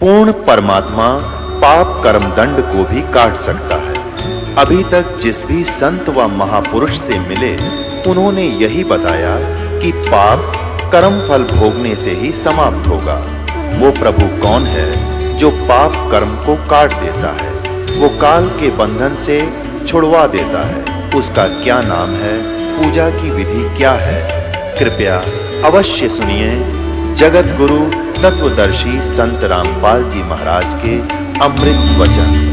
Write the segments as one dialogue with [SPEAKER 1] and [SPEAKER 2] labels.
[SPEAKER 1] पूर्ण परमात्मा पाप कर्म दंड को भी काट सकता है। अभी तक जिस भी संत व महापुरुष से मिले उन्होंने यही बताया कि पाप कर्म फल भोगने से ही समाप्त होगा। वो प्रभु कौन है जो पाप कर्म को काट देता है, वो काल के बंधन से छुड़वा देता है। उसका क्या नाम है, पूजा की विधि क्या है? कृपया अवश्य सुनिए जगत गुरु तत्वदर्शी संत रामपाल जी महाराज के अमृत वचन।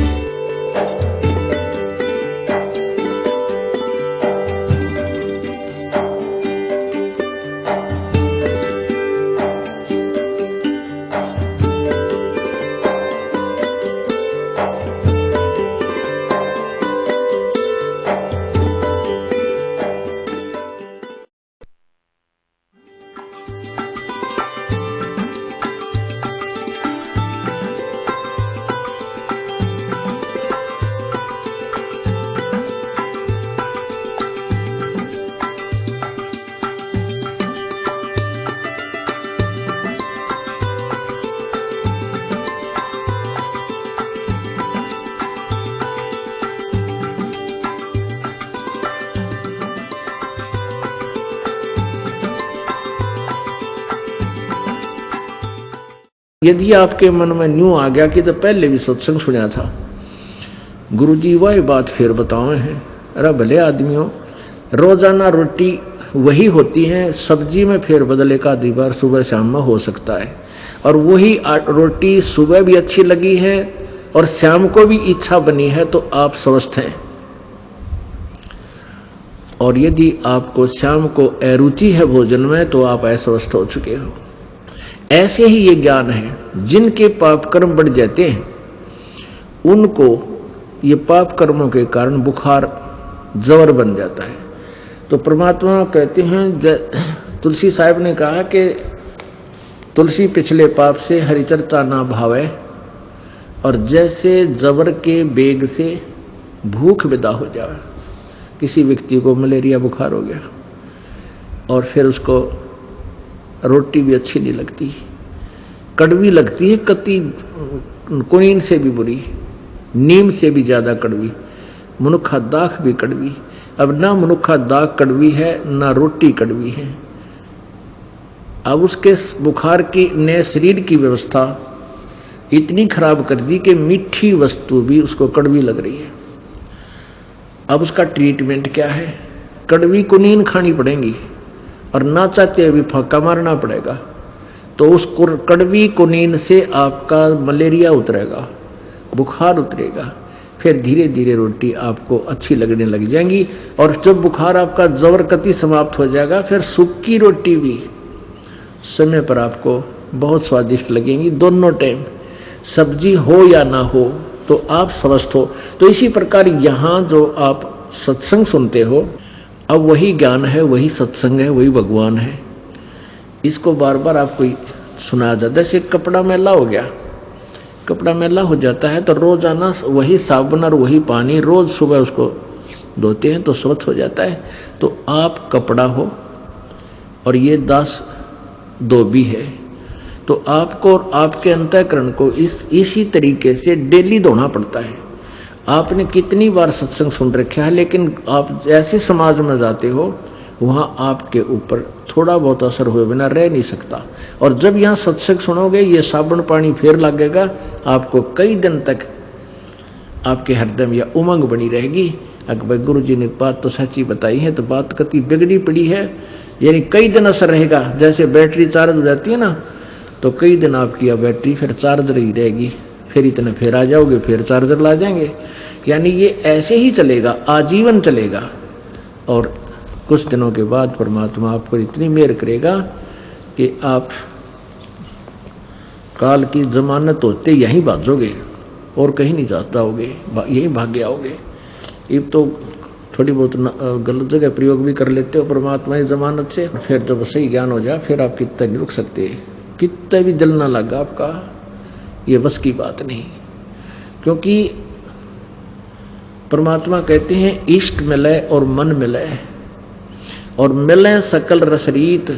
[SPEAKER 2] यदि आपके मन में न्यू आ गया कि तो पहले भी सत्संग सुना था, गुरुजी वही बात फिर बताए हैं। अरे भले आदमियों, रोजाना रोटी वही होती है, सब्जी में फेर बदल एक आधी बार सुबह शाम में हो सकता है, और वही रोटी सुबह भी अच्छी लगी है और शाम को भी इच्छा बनी है तो आप स्वस्थ हैं। और यदि आपको शाम को अरुचि है भोजन में तो आप अस्वस्थ हो चुके हो। ऐसे ही ये ज्ञान है। जिनके पाप कर्म बढ़ जाते हैं उनको ये पाप कर्मों के कारण बुखार जवर बन जाता है। तो परमात्मा कहते हैं, तुलसी साहब ने कहा कि तुलसी पिछले पाप से हरिचर्चा ना भावे, और जैसे जबर के बेग से भूख विदा हो जाए। किसी व्यक्ति को मलेरिया बुखार हो गया और फिर उसको रोटी भी अच्छी नहीं लगती, कड़वी लगती है, कति कुनीन से भी बुरी, नीम से भी ज़्यादा कड़वी, मनुखा दाख भी कड़वी। अब ना मनुखा दाख कड़वी है ना रोटी कड़वी है। अब उसके बुखार की ने शरीर की व्यवस्था इतनी खराब कर दी कि मीठी वस्तु भी उसको कड़वी लग रही है। अब उसका ट्रीटमेंट क्या है? कड़वी कुनीन खानी पड़ेगी और ना चाहते हुए फाका मारना पड़ेगा। तो उस कड़वी कुनीन से आपका मलेरिया उतरेगा, बुखार उतरेगा, फिर धीरे धीरे रोटी आपको अच्छी लगने लग जाएंगी। और जब बुखार आपका जबर कति समाप्त हो जाएगा, फिर सूखी रोटी भी समय पर आपको बहुत स्वादिष्ट लगेंगी। दोनों टाइम सब्जी हो या ना हो तो आप स्वस्थ हो। तो इसी प्रकार यहाँ जो आप सत्संग सुनते हो, अब वही ज्ञान है, वही सत्संग है, वही भगवान है। इसको बार बार आपको सुनाया जाता है। जैसे कपड़ा मैला हो गया, कपड़ा मैला हो जाता है तो रोजाना वही साबुन और वही पानी रोज सुबह उसको धोते हैं तो स्वच्छ हो जाता है। तो आप कपड़ा हो और ये दास धोबी है, तो आपको और आपके अंतःकरण को इसी तरीके से डेली धोना पड़ता है। आपने कितनी बार सत्संग सुन रखा है, लेकिन आप ऐसे समाज में जाते हो वहाँ आपके ऊपर थोड़ा बहुत असर हुए बिना रह नहीं सकता। और जब यहाँ सत्संग सुनोगे ये साबुन पानी फिर लगेगा, आपको कई दिन तक आपके हृदय में यह उमंग बनी रहेगी। अकबर गुरु जी ने बात तो सच्ची बताई है, तो बात कति बिगड़ी पड़ी है, यानी कई दिन असर रहेगा। जैसे बैटरी चार्ज हो जाती है ना, तो कई दिन आपकी यह बैटरी फिर चार्जर ही रहेगी, फिर इतने फिर आ जाओगे, फिर चार्जर ला जाएंगे। यानी ये ऐसे ही चलेगा, आजीवन चलेगा। और कुछ दिनों के बाद परमात्मा आप पर इतनी मेहर करेगा कि आप काल की जमानत होते यहीं भागोगे और कहीं नहीं जाता होगे, यहीं भाग आओगे। अब तो थोड़ी बहुत गलत जगह प्रयोग भी कर लेते हो परमात्मा की जमानत से। फिर जब सही ज्ञान हो जाए फिर आप कितना नहीं रुक सकते, कितना भी दिल ना लगा आपका, ये बस की बात नहीं। क्योंकि परमात्मा कहते हैं इष्ट मिले और मन मिले, और मिले सकल रसरीत,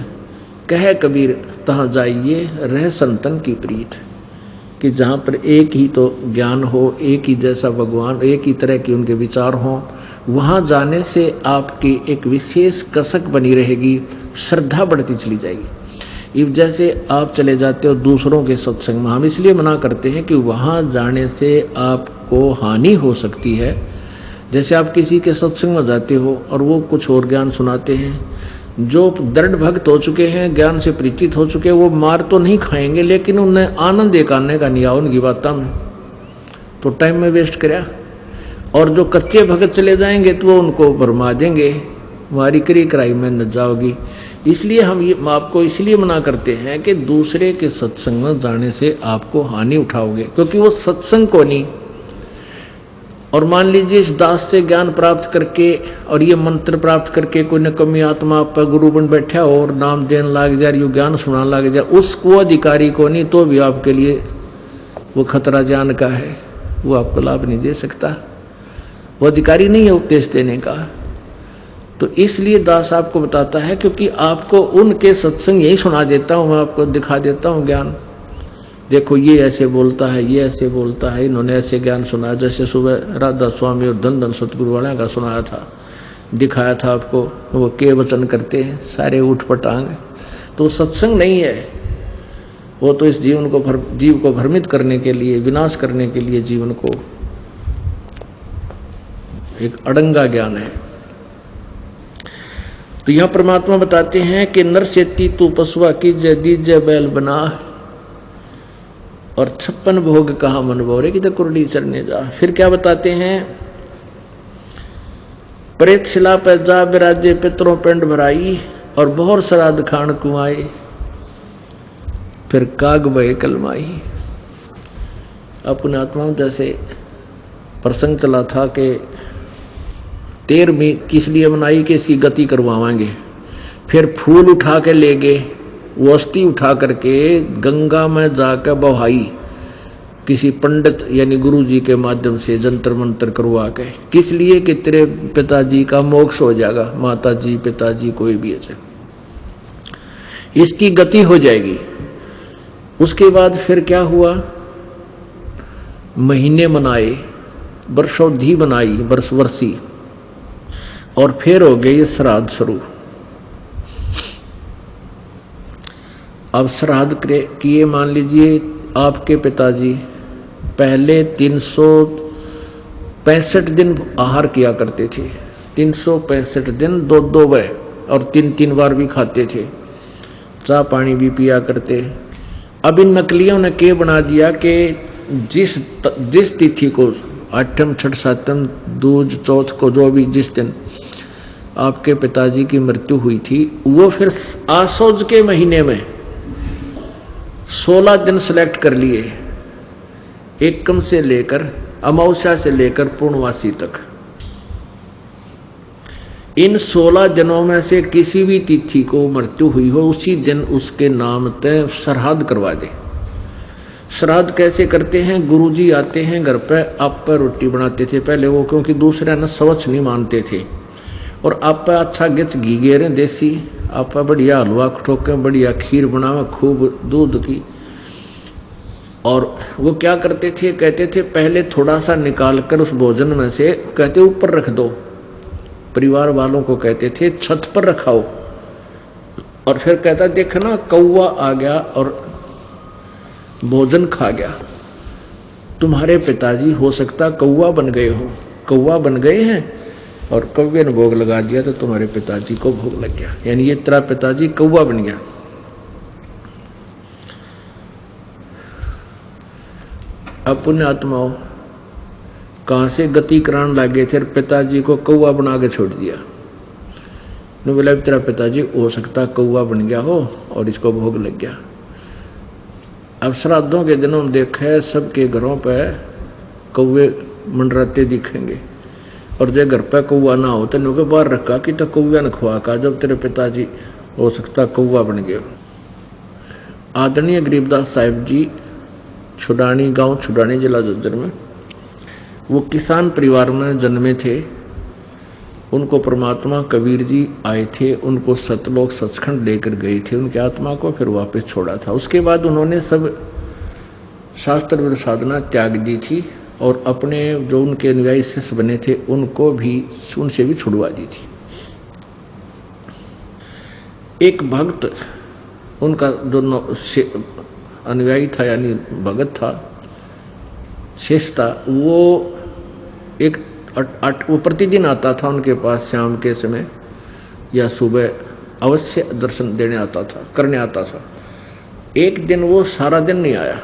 [SPEAKER 2] कहे कबीर तहाँ जाइए रह संतन की प्रीत। कि जहाँ पर एक ही तो ज्ञान हो, एक ही जैसा भगवान, एक ही तरह के उनके विचार हों, वहाँ जाने से आपकी एक विशेष कसक बनी रहेगी, श्रद्धा बढ़ती चली जाएगी। इब जैसे आप चले जाते हो दूसरों के सत्संग में, हम इसलिए मना करते हैं कि वहाँ जाने से आपको हानि हो सकती है। जैसे आप किसी के सत्संग में जाते हो और वो कुछ और ज्ञान सुनाते हैं, जो दृढ़ भक्त हो चुके हैं, ज्ञान से परिचित हो चुके हैं, वो मार तो नहीं खाएंगे, लेकिन उन्हें आनंद एक आने का नहीं आ उनकी बातों में, तो टाइम में वेस्ट कराया। और जो कच्चे भगत चले जाएंगे तो वो उनको भरमा देंगे, मारी करी कराई में न जाओगी। इसलिए हम ये आपको इसलिए मना करते हैं कि दूसरे के सत्संग में जाने से आपको हानि उठाओगे, क्योंकि वो सत्संग को नहीं। और मान लीजिए इस दास से ज्ञान प्राप्त करके और ये मंत्र प्राप्त करके कोई नकमी आत्मा आप पर गुरु बन बैठा और नाम देने लग जाए, यो ज्ञान सुनाने लग जाए, उसको अधिकारी को नहीं तो भी आपके लिए वो खतरा जान का है, वो आपको लाभ नहीं दे सकता, वो अधिकारी नहीं है उपदेश देने का। तो इसलिए दास आपको बताता है, क्योंकि आपको उनके सत्संग यही सुना देता हूँ, मैं आपको दिखा देता हूँ ज्ञान, देखो ये ऐसे बोलता है, ये ऐसे बोलता है, इन्होंने ऐसे ज्ञान सुनाया। जैसे सुबह राधा स्वामी और धन धन सतगुरु वाला का सुनाया था, दिखाया था आपको, वो के वचन करते हैं सारे उठ पटांग, तो सत्संग नहीं है, वो तो इस जीव को भ्रमित करने के लिए, विनाश करने के लिए जीवन को एक अड़ंगा ज्ञान है। तो यह परमात्मा बताते हैं कि नर सेती तू पशुआ की जय दीजय बैल बना, और 56 भोग कहा मन बोरे की तो कुरली चरने जा। फिर क्या बताते हैं, प्रेत शिला पे जा विराजे पितरों पिंड भराई, और बहुत श्राद्ध खान कुआए फिर काग बहे कलमाई। अपने आत्मा जैसे प्रसंग चला था कि 13वीं किस लिए बनाई कि इसकी गति करवाएंगे, फिर फूल उठा के ले गए, वो अस्थि उठा करके गंगा में जाकर बहाई, किसी पंडित यानी गुरु जी के माध्यम से जंतर मंत्र करवा के, किस लिए कि तेरे पिताजी का मोक्ष हो जाएगा, माता जी पिताजी कोई भी है, इसकी गति हो जाएगी। उसके बाद फिर क्या हुआ, महीने मनाए, वर्षोधि बनाई, वर्षी, और फिर हो गए ये श्राद्ध शुरू। अब श्राद्ध किए, मान लीजिए आपके पिताजी पहले 365 दिन आहार किया करते थे, 365 दिन 2 बार और 3 बार भी खाते थे, चाय पानी भी पिया करते। अब इन नकलियों ने क्या बना दिया कि जिस तिथि को 8म 6ठ 7म दूज चौथ को जो भी जिस दिन आपके पिताजी की मृत्यु हुई थी, वो फिर आसोज के महीने में 16 दिन सेलेक्ट कर लिए, एकम से लेकर अमावस्या से लेकर पूर्णवासी तक। इन 16 दिनों में से किसी भी तिथि को मृत्यु हुई हो, उसी दिन उसके नाम तय श्राद्ध करवा दे। श्राद्ध कैसे करते हैं, गुरुजी आते हैं घर पे, आप पर रोटी बनाते थे पहले वो, क्योंकि दूसरे न स्वच्छ नहीं मानते थे, और आप पर अच्छा गिच घी गेरे देसी, आप पर बढ़िया हलवा ठोके, बढ़िया खीर बनावे खूब दूध की। और वो क्या करते थे, कहते थे पहले थोड़ा सा निकाल कर उस भोजन में से कहते ऊपर रख दो, परिवार वालों को कहते थे छत पर रखाओ, और फिर कहता देखना कौवा आ गया और भोजन खा गया, तुम्हारे पिताजी हो सकता कौवा बन गए हो, कौवा बन गए हैं और कौवे ने भोग लगा दिया तो तुम्हारे पिताजी को भोग लग गया, यानी ये तेरा पिताजी कौवा बन गया। अब पुण्य आत्माओं कहाँ से गति कराने लगे थे, पिताजी को कौवा बना के छोड़ दिया। ने बोला तेरा पिताजी हो सकता कौवा बन गया हो और इसको भोग लग गया। अब श्राद्धों के दिनों में देखे सबके घरों पे कौवे मंडराते दिखेंगे, और जो घर पे कौवा ना हो तो उनके बाहर रखा कि तो कौवा ने खुआ का, जब तेरे पिताजी हो सकता कौवा बन गए। आदरणीय गरीबदास साहिब जी छुडानी गांव, छुडानी जिला झज्जर में, वो किसान परिवार में जन्मे थे। उनको परमात्मा कबीर जी आए थे, उनको सतलोक सचखंड लेकर गए थे उनकी आत्मा को, फिर वापस छोड़ा था। उसके बाद उन्होंने सब शास्त्र विद साधना त्याग दी थी और अपने जो उनके अनुयायी शिष्य बने थे उनको भी उनसे भी छुड़वा दी थी। एक भक्त उनका जो अनुयायी था यानी भगत था, शिष्य था, वो प्रतिदिन आता था उनके पास शाम के समय या सुबह अवश्य दर्शन देने आता था, करने आता था। एक दिन वो सारा दिन नहीं आया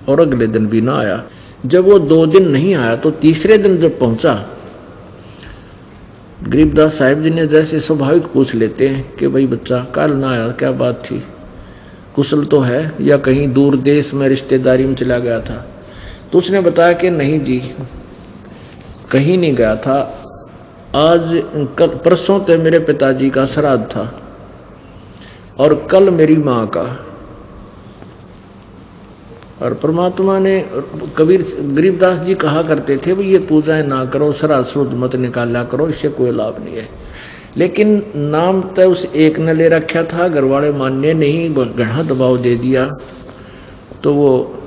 [SPEAKER 2] और अगले दिन भी ना आया। जब वो 2 दिन नहीं आया तो तीसरे दिन जब पहुंचा, गरीबदास साहिब जी ने जैसे स्वाभाविक पूछ लेते हैं कि भाई बच्चा कल ना आया, क्या बात थी, कुशल तो है या कहीं दूर देश में रिश्तेदारी में चला गया था? तो उसने बताया कि नहीं जी, कहीं नहीं गया था, आज परसों तो मेरे पिताजी का श्राद्ध था और कल मेरी माँ का। और परमात्मा ने कबीर गरीबदास जी कहा करते थे भाई ये पूजाएं ना करो, श्राद्ध श्रुद्ध मत निकाला करो, इससे कोई लाभ नहीं है। लेकिन नाम तो उस एक ने ले रखा था, घर वाले मानने नहीं, गढ़ा दबाव दे दिया। तो वो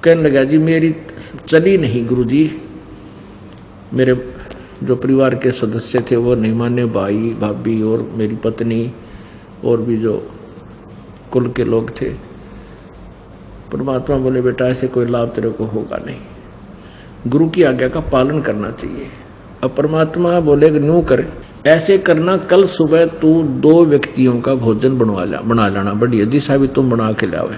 [SPEAKER 2] कहने लगा जी मेरी चली नहीं गुरुजी, मेरे जो परिवार के सदस्य थे वो नहीं माने, भाई भाभी और मेरी पत्नी और भी जो कुल के लोग थे। परमात्मा बोले बेटा ऐसे कोई लाभ तेरे को होगा नहीं, गुरु की आज्ञा का पालन करना चाहिए। अब परमात्मा बोले न्यू कर, ऐसे करना, कल सुबह तू 2 व्यक्तियों का भोजन बना लाना, बढ़िया दिशा भी तुम बना के लावे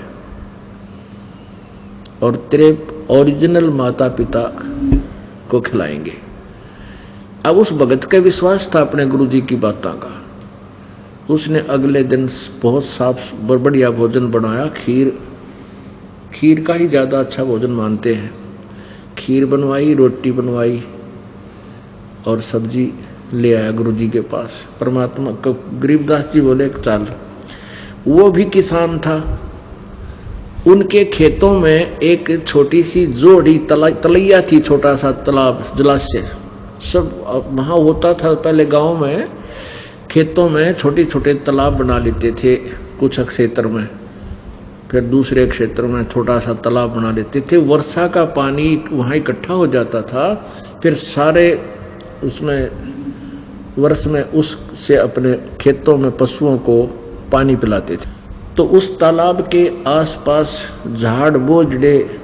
[SPEAKER 2] और तेरे ओरिजिनल माता पिता को खिलाएंगे। अब उस भगत का विश्वास था अपने गुरु जी की बातों का। उसने अगले दिन बहुत साफ बढ़िया भोजन बनाया, खीर का ही ज़्यादा अच्छा भोजन मानते हैं। खीर बनवाई, रोटी बनवाई और सब्जी ले आया गुरु जी के पास। परमात्मा को गरीबदास जी बोले चल, वो भी किसान था, उनके खेतों में एक छोटी सी जोड़ी तलैया थी, छोटा सा तालाब, जलाशय सब वहाँ होता था। पहले गांव में खेतों में छोटे छोटे तालाब बना लेते थे कुछ क्षेत्र में, फिर दूसरे क्षेत्र में छोटा सा तालाब बना लेते थे। वर्षा का पानी वहाँ इकट्ठा हो जाता था, फिर सारे उसमें वर्ष में उससे अपने खेतों में पशुओं को पानी पिलाते थे। तो उस तालाब के आसपास झाड़ बोझड़े,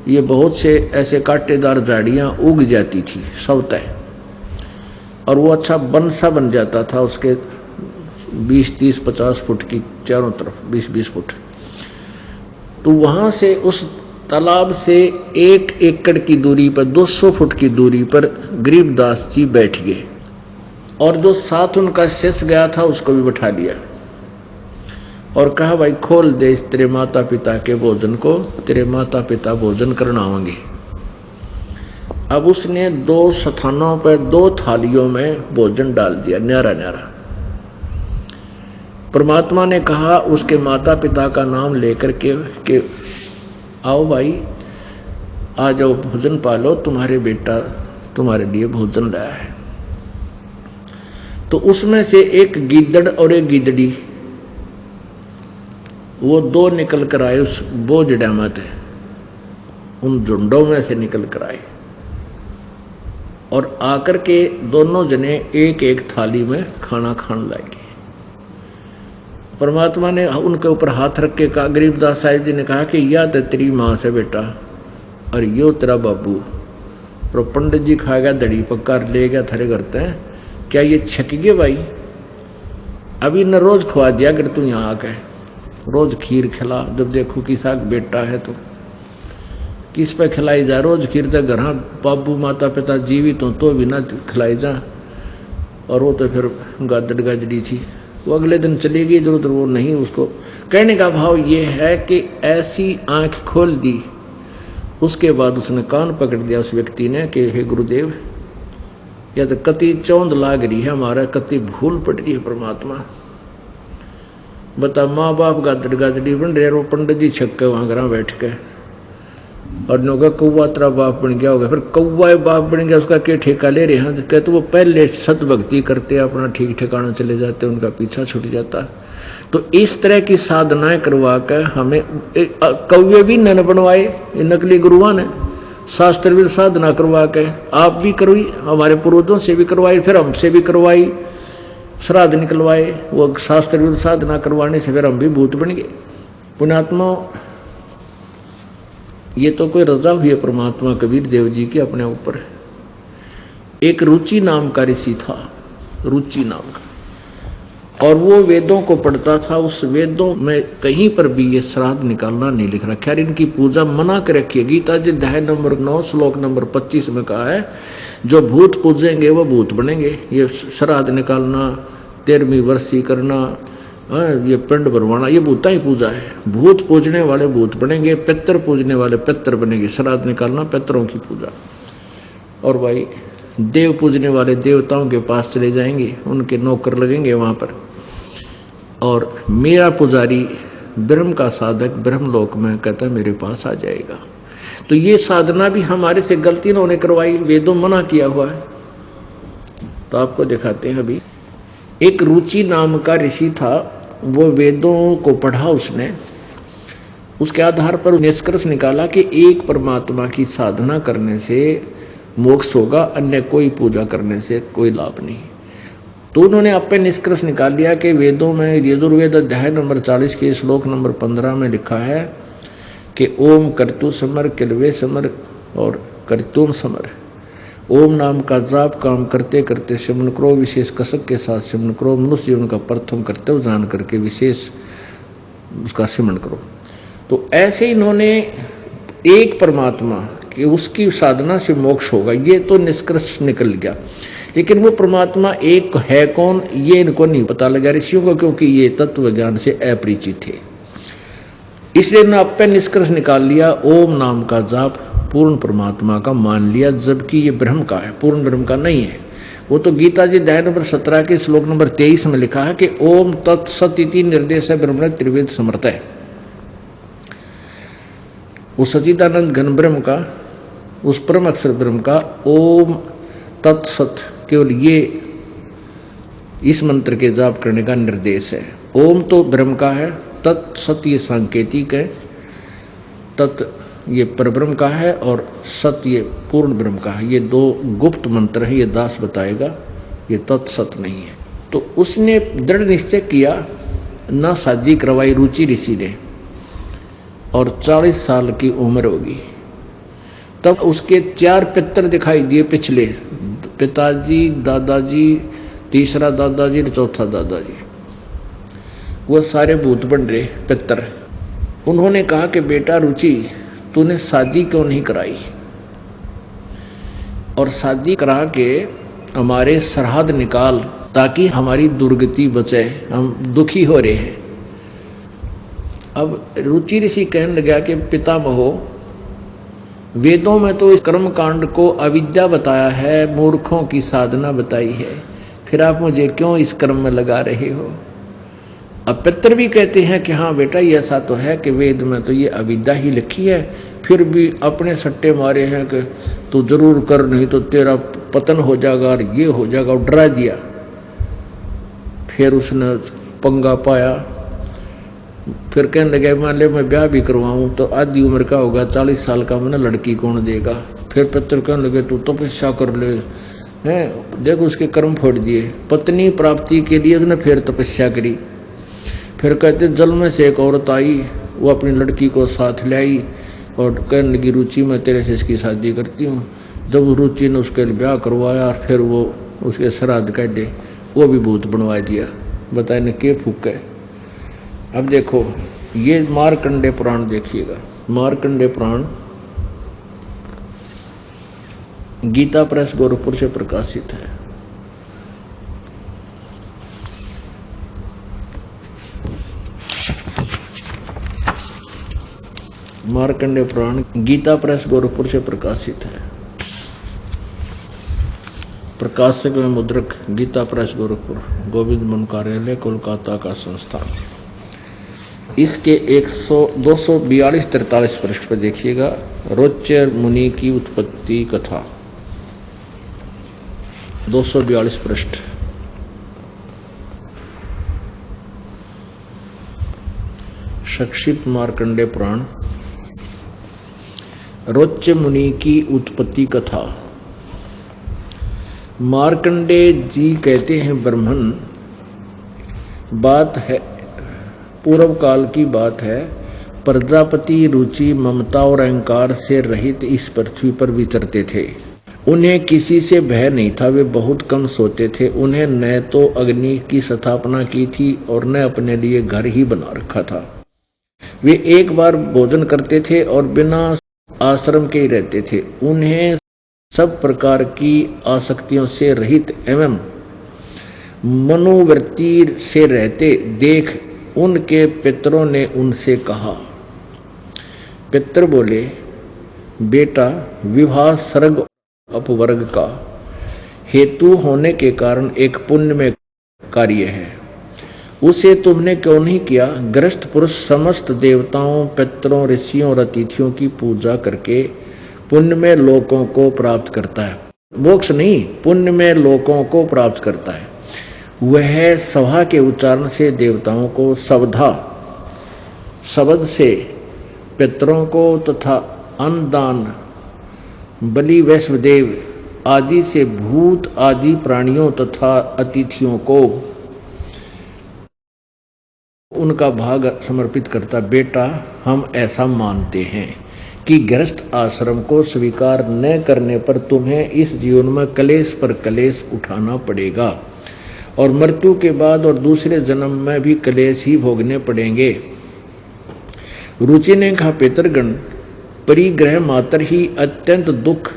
[SPEAKER 2] ये बहुत से ऐसे कांटेदार झाड़ियाँ उग जाती थी सब तय, और वो अच्छा वन सा बन जाता था। उसके 20-30-50 फुट की चारों तरफ 20-20 फुट। तो वहाँ से उस तालाब से 1 एकड़ की दूरी पर 200 फुट की दूरी पर गरीबदास जी बैठ गए और जो साथ उनका शिष्य गया था उसको भी बैठा लिया और कहा भाई खोल दे इस तेरे माता पिता के भोजन को, तेरे माता पिता भोजन करना होंगे। अब उसने 2 स्थानों पर 2 थालियों में भोजन डाल दिया, न्यारा न्यारा। परमात्मा ने कहा उसके माता पिता का नाम लेकर के आओ भाई, आ जाओ भोजन पालो, तुम्हारे बेटा तुम्हारे लिए भोजन लाया है। तो उसमें से एक गीदड़ और एक गीदड़ी, वो 2 निकल कर आए उस बोझड़ा में थे, उन झुंडों में से निकल कर आए और आकर के दोनों जने एक एक थाली में खाना खाने लगे। परमात्मा ने उनके ऊपर हाथ रख के कहा, गरीबदास साहिब जी ने कहा कि यह तो तेरी माँ से बेटा और यो तेरा बाबू। और पंडित जी खा गया, दड़ी पक्का ले गया थारे घर तय, क्या ये छक गए भाई? अभी न रोज खुआ दिया अगर तू यहाँ आके रोज खीर खिला, जब देखो किसा बेटा है तो किस पे खिलाई जा, रोज खीर तो घर बाबू माता पिता जीवित हो तो भी ना खिलाई जा। और वो तो फिर गादड़ गाजड़ी थी, वो अगले दिन चली गई इधर उधर, वो नहीं। उसको कहने का भाव ये है कि ऐसी आंख खोल दी, उसके बाद उसने कान पकड़ दिया उस व्यक्ति ने कि हे गुरुदेव, या तो कति चौंध लाग रही है हमारा, कति भूल पड़ रही है परमात्मा। बता माँ बाप गादड़ गाजड़ी बन रहे, वो पंडित जी छक्के वहाँ घर बैठ के और नौका कौवा तेरा बाप बन गया होगा, फिर कौवा बाप बन गया, उसका क्या ठेका ले रहे हैं? कहते वो पहले सतभक्ति करते अपना ठीक ठिकाना चले जाते, उनका पीछा छूट जाता। तो इस तरह की साधनाएं करवा कर हमें कौवे भी न बनवाए, ये नकली गुरुआ ने शास्त्र भी साधना करवा के आप भी करवाई, हमारे पूर्वजों से भी करवाई, फिर हमसे भी करवाई, श्राद्ध निकलवाए, वो शास्त्र भी साधना करवाने से फिर हम भी भूत बन गए। पुण्यात्मा, ये तो कोई रजा हुई है परमात्मा कबीर देव जी की अपने ऊपर। एक रुचि नाम का ऋषि था, रुचि नाम का, और वो वेदों को पढ़ता था। उस वेदों में कहीं पर भी ये श्राद्ध निकालना नहीं लिख रहा। खैर इनकी पूजा मना कर रखी है। गीता जी अध्याय नंबर 9 श्लोक नंबर 25 में कहा है, जो भूत पूजेंगे वो भूत बनेंगे। ये श्राद्ध निकालना, 13वीं वर्षी करना, ये पिंड भरवाना, ये भूता ही पूजा है। भूत पूजने वाले भूत बनेंगे, पितर पूजने वाले पितर बनेंगे। श्राद्ध निकालना पितरों की पूजा। और भाई देव पूजने वाले देवताओं के पास चले जाएंगे, उनके नौकर लगेंगे वहाँ पर। और मेरा पुजारी ब्रह्म का साधक ब्रह्मलोक में कहता है मेरे पास आ जाएगा। तो ये साधना भी हमारे से गलती इन्होंने करवाई, वेदों मना किया हुआ है। तो आपको दिखाते हैं। अभी एक रुचि नाम का ऋषि था, वो वेदों को पढ़ा उसने, उसके आधार पर निष्कर्ष निकाला कि एक परमात्मा की साधना करने से मोक्ष होगा, अन्य कोई पूजा करने से कोई लाभ नहीं। तो उन्होंने अपने निष्कर्ष निकाल लिया कि वेदों में यजुर्वेद अध्याय नंबर 40 के श्लोक नंबर 15 में लिखा है कि ओम कर्तु समर किलवे समर और कर्तुम समर। ओम नाम का जाप काम करते करते सिमरन करो, विशेष कसक के साथ सिमरन करो, मनुष्य जीवन का प्रथम कर्तव्य जान करके विशेष उसका सिमरन करो। तो ऐसे इन्होंने एक परमात्मा कि उसकी साधना से मोक्ष होगा, ये तो निष्कर्ष निकल गया। लेकिन वो परमात्मा एक है कौन, ये इनको नहीं पता लगा ऋषियों को, क्योंकि ये तत्व ज्ञान से अपरिचित थे। इसलिए इन्होंने अपने निष्कर्ष निकाल लिया, ओम नाम का जाप पूर्ण परमात्मा का मान लिया, जबकि ये ब्रह्म का है, पूर्ण ब्रह्म का नहीं है। वो तो गीता जी अध्याय नंबर 17 के श्लोक नंबर 23 में लिखा है कि ओम तत्सत इति निर्देश है ब्रह्म त्रिवेद समर्थ है। उस सच्चिदानंद घन ब्रह्म का, उस परम अक्षर ब्रह्म का ओम तत्सत केवल ये इस मंत्र के जाप करने का निर्देश है। ओम तो ब्रह्म का है, तत्सत ये सांकेतिक है, तत् ये परब्रह्म का है और सत ये पूर्ण ब्रह्म का है। ये दो गुप्त मंत्र हैं, ये दास बताएगा, ये तत्सत नहीं है। तो उसने दृढ़ निश्चय किया, ना शादी करवाई रुचि ऋषि ने, और 40 साल की उम्र होगी। तब उसके 4 पितर दिखाई दिए पिछले, पिताजी, दादाजी, तीसरा दादाजी और चौथा दादाजी, वो सारे भूत बन रहे पितर। उन्होंने कहा कि बेटा रुचि, तूने शादी क्यों नहीं कराई, और शादी करा के हमारे श्राद्ध निकाल, ताकि हमारी दुर्गति बचे, हम दुखी हो रहे हैं। अब रुचि ऋषि कहने लगा कि पितामहो, वेदों में तो इस कर्म कांड को अविद्या बताया है, मूर्खों की साधना बताई है, फिर आप मुझे क्यों इस कर्म में लगा रहे हो? अब पितर भी कहते हैं कि हाँ बेटा ये ऐसा तो है कि वेद में तो ये अविद्या ही लिखी है, फिर भी अपने सट्टे मारे हैं कि तू जरूर कर, नहीं तो तेरा पतन हो जाएगा और ये हो जाएगा, और डरा दिया। फिर उसने पंगा पाया, फिर कहने लगे मान ले मैं ब्याह भी करवाऊँ तो आधी उम्र का होगा, 40 साल का मैंने लड़की कौन देगा? फिर पितर कहने लगे तू तपस्या कर ले, हैं देखो उसके कर्म फोड़ दिए। पत्नी प्राप्ति के लिए उसने फिर तपस्या करी। फिर कहते जल में से एक औरत आई, वो अपनी लड़की को साथ ले आई और कहने लगी रुचि मैं तेरे से इसकी शादी करती हूँ। जब रुचि ने उसके ब्याह करवाया, फिर वो उसके श्राद्ध काटे, वो भी भूत बनवा दिया। बताए ने के फूक है। अब देखो ये मार्कंडे पुराण देखिएगा, मार्कंडे पुराण गीता प्रेस गोरखपुर से प्रकाशित है। मार्कंडे पुराण गीता प्रेस गोरखपुर से प्रकाशित है। प्रकाशक में मुद्रक गीता प्रेस गोरखपुर, गोविंद मन कार्यालय कोलकाता का संस्थान। इसके 242-43 पृष्ठ पर देखिएगा, रोच्य मुनि की उत्पत्ति कथा, 242 पृष्ठ। संक्षिप्त मार्कंडेय पुराण, रोच्य मुनि की उत्पत्ति कथा। मार्कंडेय जी कहते हैं, ब्रह्मन, बात है पूर्व काल की बात है, प्रजापति रुचि ममता और अहंकार से रहित इस पृथ्वी पर विचरते थे। उन्हें किसी से भय नहीं था, वे बहुत कम सोते थे। उन्हें न तो अग्नि की स्थापना की थी और न अपने लिए घर ही बना रखा था। वे एक बार भोजन करते थे और बिना आश्रम के ही रहते थे। उन्हें सब प्रकार की आसक्तियों से रहित एवं मनोवृत्ति से रहते देख उनके पितरों ने उनसे कहा। पितर बोले, बेटा, विवाह सर्ग अपवर्ग का हेतु होने के कारण एक पुण्य में कार्य है, उसे तुमने क्यों नहीं किया? गृहस्थ पुरुष समस्त देवताओं, पितरों, ऋषियों और अतिथियों की पूजा करके पुण्य में लोकों को प्राप्त करता है। मोक्ष नहीं, पुण्य में लोकों को प्राप्त करता है। वह सभा के उच्चारण से देवताओं को सवधा, शब्द से पितरों को तथा अन्नदान, बलि, वैश्वदेव आदि से भूत आदि प्राणियों तथा अतिथियों को उनका भाग समर्पित करता। बेटा, हम ऐसा मानते हैं कि गृहस्थ आश्रम को स्वीकार न करने पर तुम्हें इस जीवन में कलेश पर कलेश उठाना पड़ेगा और मृत्यु के बाद और दूसरे जन्म में भी कलेश ही भोगने पड़ेंगे। रुचि ने कहा, पितरगण, परिग्रह मात्र ही अत्यंत दुख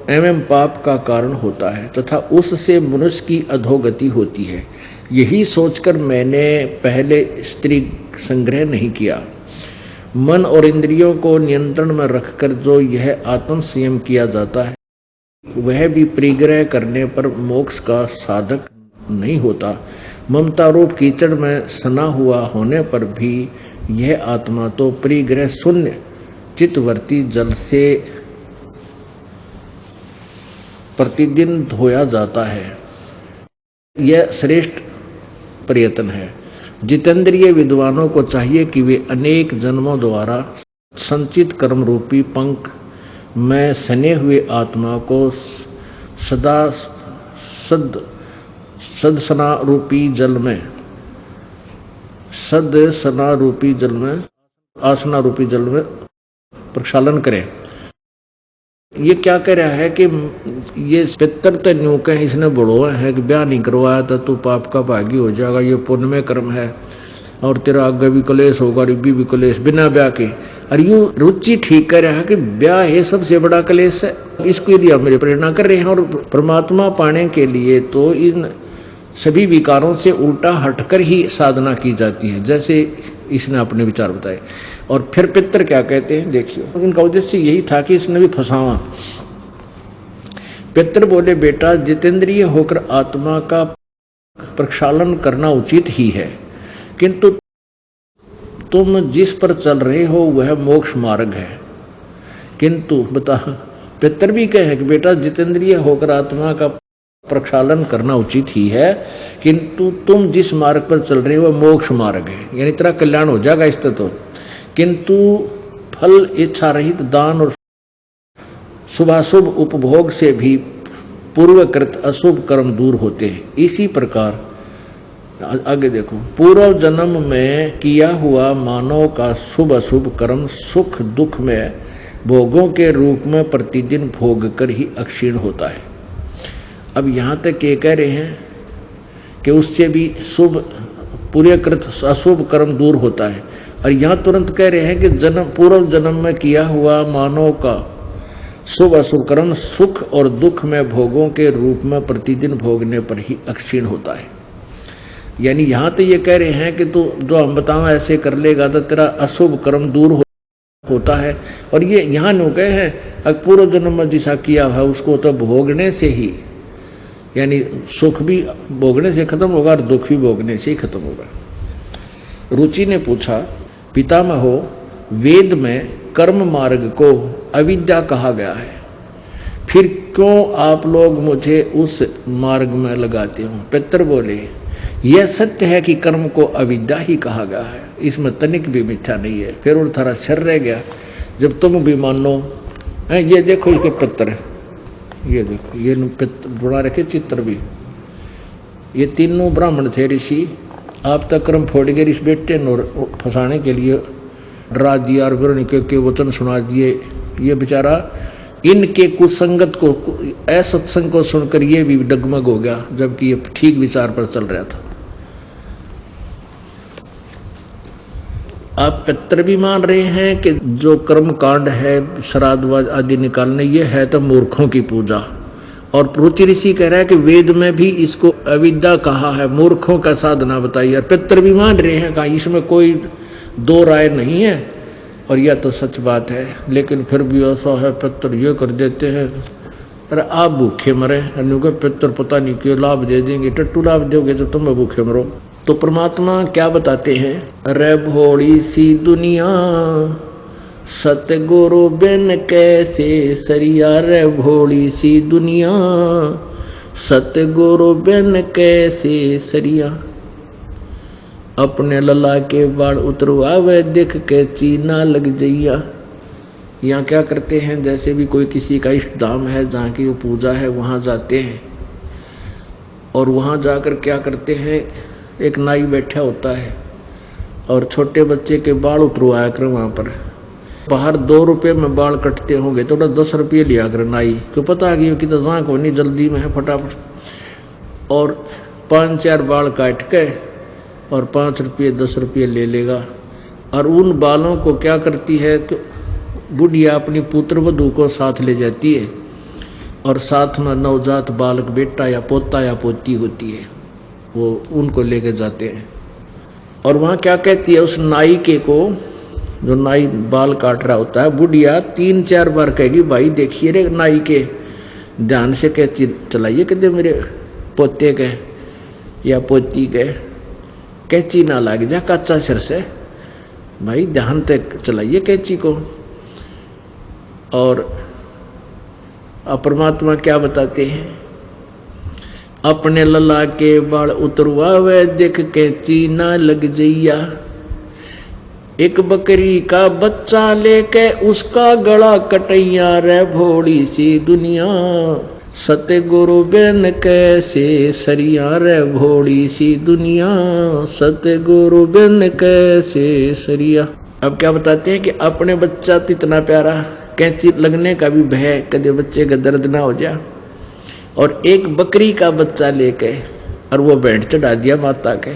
[SPEAKER 2] एवं पाप का कारण होता है तथा उससे मनुष्य की अधोगति होती है। यही सोचकर मैंने पहले स्त्री संग्रह नहीं किया। मन और इंद्रियों को नियंत्रण में रखकर जो यह आत्म संयम किया जाता है, वह भी परिग्रह करने पर मोक्ष का साधक नहीं होता। ममता रूप कीचड़ में सना हुआ होने पर भी यह आत्मा तो परिग्रह शून्य चित्तवर्ती जल से प्रतिदिन धोया जाता है। यह श्रेष्ठ प्रयत्न है। जितेंद्रिय विद्वानों को चाहिए कि वे अनेक जन्मों द्वारा संचित कर्म रूपी पंख में सने हुए आत्मा को सदा सदसना रूपी जल में आसना रूपी जल में प्रक्षालन करें। ये क्या कह रहा है कि ये पितर तो न्यू कह इसने बढ़ोआ है कि ब्याह नहीं करवाया तो तू पाप का भागी हो जाएगा, ये पुण्य में कर्म है और तेरा आगे भी कलेश होगा, रिब्बी भी कलेश बिना ब्याह के। और यूँ रुचि ठीक कर रहा है कि ब्याह है सबसे बड़ा कलेश है। इसको यदि आप मेरी प्रेरणा कर रहे हैं और परमात्मा पाने के लिए तो इन सभी विकारों से उल्टा हटकर ही साधना की जाती है, जैसे इसने अपने विचार बताए। और फिर पितर क्या कहते हैं देखियो, इनका उद्देश्य यही था कि इसने भी फंसावा। पितर बोले, बेटा, जितेंद्रिय होकर आत्मा का प्रक्षालन करना उचित ही है, किंतु तुम जिस पर चल रहे हो वह मोक्ष मार्ग है। किंतु बता, पितर भी कहे कि बेटा, जितेंद्रिय होकर आत्मा का प्रक्षालन करना उचित ही है, किंतु तुम जिस मार्ग पर चल रहे हो वह मोक्ष मार्ग है, यानी तेरा कल्याण हो जाएगा इससे तो। किंतु फल इच्छा रहित दान और शुभाशुभ उपभोग से भी पूर्वकृत अशुभ कर्म दूर होते हैं। इसी प्रकार आगे देखो, पूर्व जन्म में किया हुआ मानव का शुभ अशुभ कर्म सुख दुख में भोगों के रूप में प्रतिदिन भोग कर ही अक्षीण होता है। अब यहाँ तक ये कह रहे हैं कि उससे भी शुभ पूर्वकृत अशुभ कर्म दूर होता है, और यहाँ तुरंत कह रहे हैं कि पूर्व जन्म में किया हुआ मानव का शुभ अशुभ कर्म सुख और दुख में भोगों के रूप में प्रतिदिन भोगने पर ही अक्षीण होता है। यानी यहाँ तो ये कह रहे हैं कि तू जो हम बताओ ऐसे कर लेगा तो तेरा अशुभ कर्म दूर होता है। और ये यहाँ नो कहे हैं पूर्व जन्म में जिसा किया है उसको तो भोगने से ही, यानी सुख भी भोगने से खत्म होगा और दुख भी भोगने से ही खत्म होगा। रुचि ने पूछा, पितामहो, वेद में कर्म मार्ग को अविद्या कहा गया है, फिर क्यों आप लोग मुझे उस मार्ग में लगाते हो? पितर बोले, यह सत्य है कि कर्म को अविद्या ही कहा गया है, इसमें तनिक भी मिथ्या नहीं है। फिर और थारा शर रह गया, जब तुम भी मानो। ये देखो इसके पत्र, ये देखो ये पितर बना रखे चित्र भी। ये तीनों ब्राह्मण थे ऋषि, आप तक कर्म फोड़ गए इस बेटे ने फंसाने के लिए डरा दिया और फिर उनके वचन सुना दिए। ये बेचारा इनके कुसंगत को, असत्संग को सुनकर ये भी डगमग हो गया, जबकि ये ठीक विचार पर चल रहा था। आप पितर भी मान रहे हैं कि जो कर्म कांड है, श्राद्ध आदि निकालने, ये है तो मूर्खों की पूजा। और रुचि ऋषि कह रहा है कि वेद में भी इसको अविद्या कहा है, मूर्खों का साधना बताइए। पितर भी मान रहे हैं, कहा इसमें कोई दो राय नहीं है, और यह तो सच बात है। लेकिन फिर भी ऐसा है, पितर ये कर देते हैं। अरे आप भूखे मरे, पितर पता नहीं क्यों लाभ दे देंगे, टट्टू लाभ दोगे तो तुम भूखे मरो। तो परमात्मा क्या बताते हैं, अरे भोली सी दुनिया सतगुरु बिन कैसे सरिया, रे भोली सी दुनिया सतगुरु बिन कैसे सरिया। अपने लला के बाल उतरवावे दिख के चीना लग जइया। यहाँ क्या करते हैं, जैसे भी कोई किसी का इष्ट धाम है जहाँ की वो पूजा है, वहाँ जाते हैं और वहाँ जाकर क्या करते हैं, एक नाई बैठा होता है और छोटे बच्चे के बाल उतरवाया कर। वहाँ पर बाहर 2 रुपये में बाल कटते होंगे तो 10 रुपये लिया कर नाई, क्यों पता है कि तो जाँक होनी जल्दी में है फटाफट, और 5-4 बाल काट के और 5 रुपये 10 रुपये ले लेगा। और उन बालों को क्या करती है कि बुढ़िया अपनी पुत्र वधू को साथ ले जाती है और साथ में नवजात बालक बेटा या पोता या पोती होती है, वो उनको लेके जाते हैं। और वहाँ क्या कहती है, उस नाई के को, जो नाई बाल काट रहा होता है, बुढ़िया 3-4 बार कहेगी, भाई देखिए रे नाई के, ध्यान से कैंची चलाइए, कहते मेरे पोते के या पोती के कैंची ना लग जा कच्चा सिर से, भाई ध्यान तक चलाइए कैंची को। और परमात्मा क्या बताते हैं, अपने लला के बाल उतरवावे दिख कैंची ना लग जइया। एक बकरी का बच्चा लेके उसका गला कटैया, रे भोली सी दुनिया सतगुरु बिन कैसे सरिया, रे भोली सी दुनिया सतगुरु बिन कैसे सरिया। अब क्या बताते हैं कि अपने बच्चा तो इतना प्यारा, कैंची लगने का भी भय, कदे बच्चे का दर्द ना हो जाए, और एक बकरी का बच्चा लेके और वो बैंड चढ़ा दिया माता के,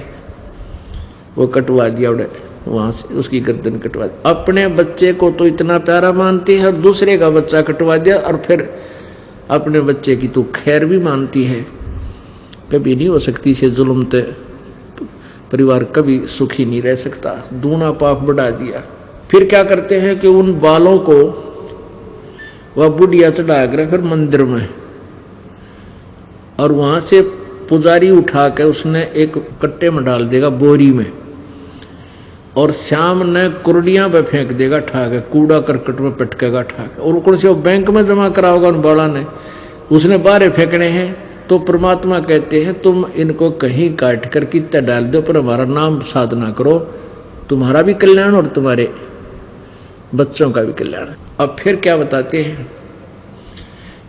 [SPEAKER 2] वो कटवा दिया उन्हें, वहाँ से उसकी गर्दन कटवा दी। अपने बच्चे को तो इतना प्यारा मानती है और दूसरे का बच्चा कटवा दिया, और फिर अपने बच्चे की तो खैर भी मानती है। कभी नहीं हो सकती से जुल्म, ते परिवार कभी सुखी नहीं रह सकता, दूना पाप बढ़ा दिया। फिर क्या करते हैं कि उन बालों को वह बुढ़िया चढ़ा कर फिर मंदिर में, और वहाँ से पुजारी उठा के उसने एक कट्टे में डाल देगा, बोरी में, और शाम ने कुर्डियाँ पे फेंक देगा ठा के, कूड़ा करकट में पटकेगा ठा के, और कौन से वो बैंक में जमा करा होगा उन बाड़ा ने, उसने बाहर फेंकने हैं। तो परमात्मा कहते हैं तुम इनको कहीं काट कर कितना डाल दो, पर हमारा नाम साधना करो, तुम्हारा भी कल्याण और तुम्हारे बच्चों का भी कल्याण। अब फिर क्या बताते हैं,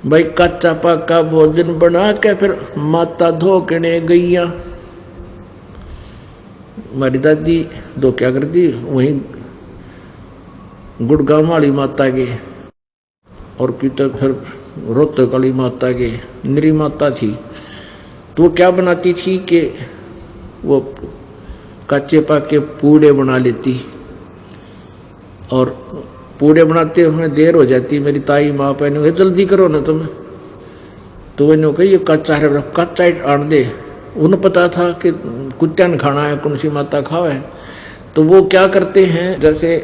[SPEAKER 2] भाई कच्चा पक्का भोजन बना के फिर माता धोकने गईया। हमारी दादी दो क्या करती, वहीं गुड़गांव वाली माता के और की तो फिर रोहतक वाली माता के निरी माता थी, तो वो क्या बनाती थी कि वो कच्चे पक्के पूड़े बना लेती, और पूड़े बनाते हुए देर हो जाती, मेरी ताई माँ पहने जल्दी करो ना तुम, तो वो कही ये कच्चा है, कच्चा आन दे। उन्हें पता था कि कुत्ता ने खाना है, कौन सी माता खावा है, तो वो क्या करते हैं, जैसे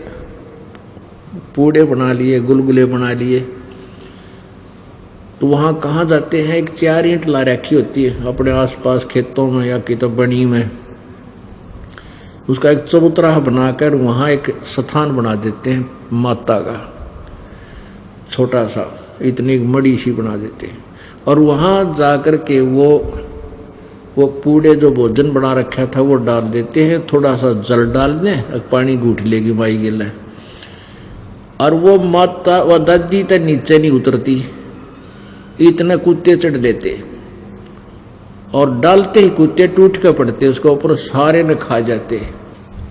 [SPEAKER 2] पूड़े बना लिए, गुलगुले बना लिए, तो वहाँ कहाँ जाते हैं, एक 4 ईंट ला रखी होती है अपने आसपास खेतों में या कि तो बनी में, उसका एक चबूतरा बनाकर वहाँ एक स्थान बना देते हैं माता का, छोटा सा, इतनी मड़ी सी बना देते हैं। और वहाँ जाकर के वो पूड़े जो भोजन बना रखा था वो डाल देते हैं, थोड़ा सा जल डाल दें, पानी घूट लेगी माई गिला। और वो माता व दादी तो नीचे नहीं उतरती, इतने कुत्ते चढ़ लेते और डालते ही कुत्ते टूट के पड़ते उसके ऊपर, सारे ने खा जाते।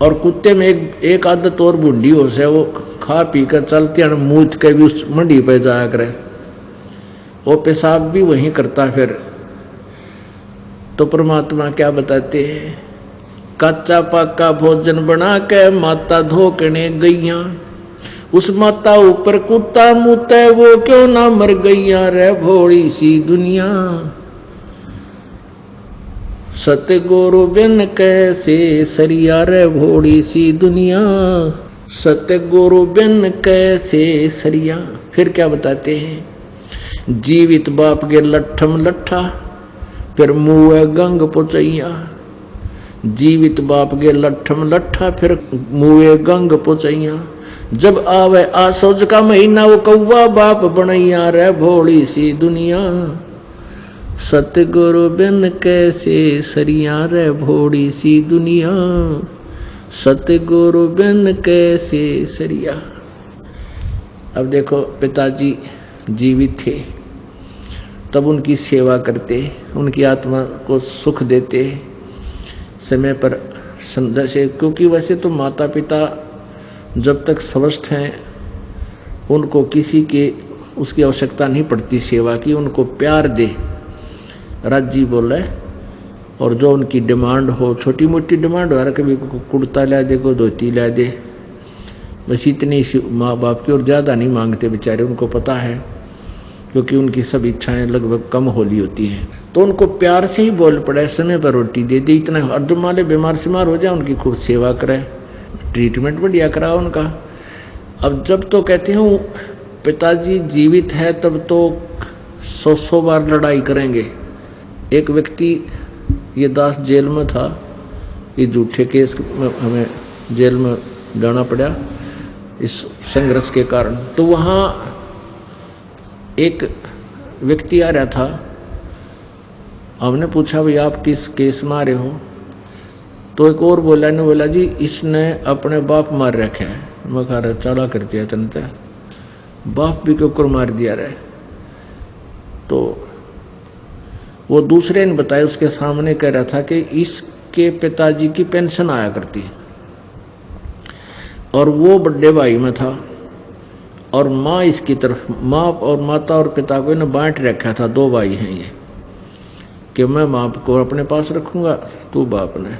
[SPEAKER 2] और कुत्ते में एक आदत और बूढ़ी हो से, वो खा पी कर चलते हैं, मूत के भी उस मंडी पे जाया करे, वो पेशाब भी वहीं करता। फिर तो परमात्मा क्या बताते हैं, कच्चा पक्का भोजन बना के माता धोकने गईया, उस माता ऊपर कुत्ता मुते, वो क्यों ना मर गईया रे भोली सी दुनिया। सतगुरु बिन कैसे सरिया रे भोली सी दुनिया, सतगुरु बिन कैसे सरिया। फिर क्या बताते हैं, जीवित बाप के लट्ठम लट्ठा, फिर मुँह गंग पुचैया। जीवित बाप के लट्ठम लट्ठा, फिर मुँह गंग पुचैया। जब आवे आसोज का महीना, वो कौवा बाप बनैया रे भोली सी दुनिया। सतगुरु बिन कैसे सरिया रे भोली सी दुनिया, सतगुरु बिन कैसे सरिया। अब देखो, पिताजी जीवित थे तब उनकी सेवा करते, उनकी आत्मा को सुख देते समय पर जैसे, क्योंकि वैसे तो माता पिता जब तक स्वस्थ हैं उनको किसी के उसकी आवश्यकता नहीं पड़ती सेवा की, उनको प्यार दे, राजी बोले, और जो उनकी डिमांड हो, छोटी मोटी डिमांड हो, कभी कुर्ता ला दे, कोई धोती ला दे, बस इतनी माँ बाप की, और ज़्यादा नहीं मांगते बेचारे, उनको पता है, क्योंकि उनकी सब इच्छाएं लगभग कम होली होती हैं। तो उनको प्यार से ही बोल पड़े, समय पर रोटी दे दे, इतना अर्जुन माले बीमार सीमार हो जाए उनकी खूब सेवा करे, ट्रीटमेंट बढ़िया करा उनका। अब जब तो कहते हैं पिताजी जीवित है तब तो 100 बार लड़ाई करेंगे। एक व्यक्ति, ये दास जेल में था, ये झूठे केस में हमें जेल में जाना पड़ा इस संघर्ष के कारण। तो वहाँ एक व्यक्ति आ रहा था, हमने पूछा भाई आप किस केस में आ रहे हो, तो एक और बोला ने बोला जी इसने अपने बाप मार रखे हैं। मैं कह रहा चला कर दिया तनते, बाप भी के ऊपर मार दिया रहे। तो वो दूसरे ने बताया, उसके सामने कह रहा था कि इसके पिताजी की पेंशन आया करती, और वो बड़े भाई में था, और माँ इसकी तरफ, माँ और माता और पिता को इन्हें बांट रखा था, 2 भाई हैं ये, कि मैं माँ को अपने पास रखूँगा, तू बाप ने।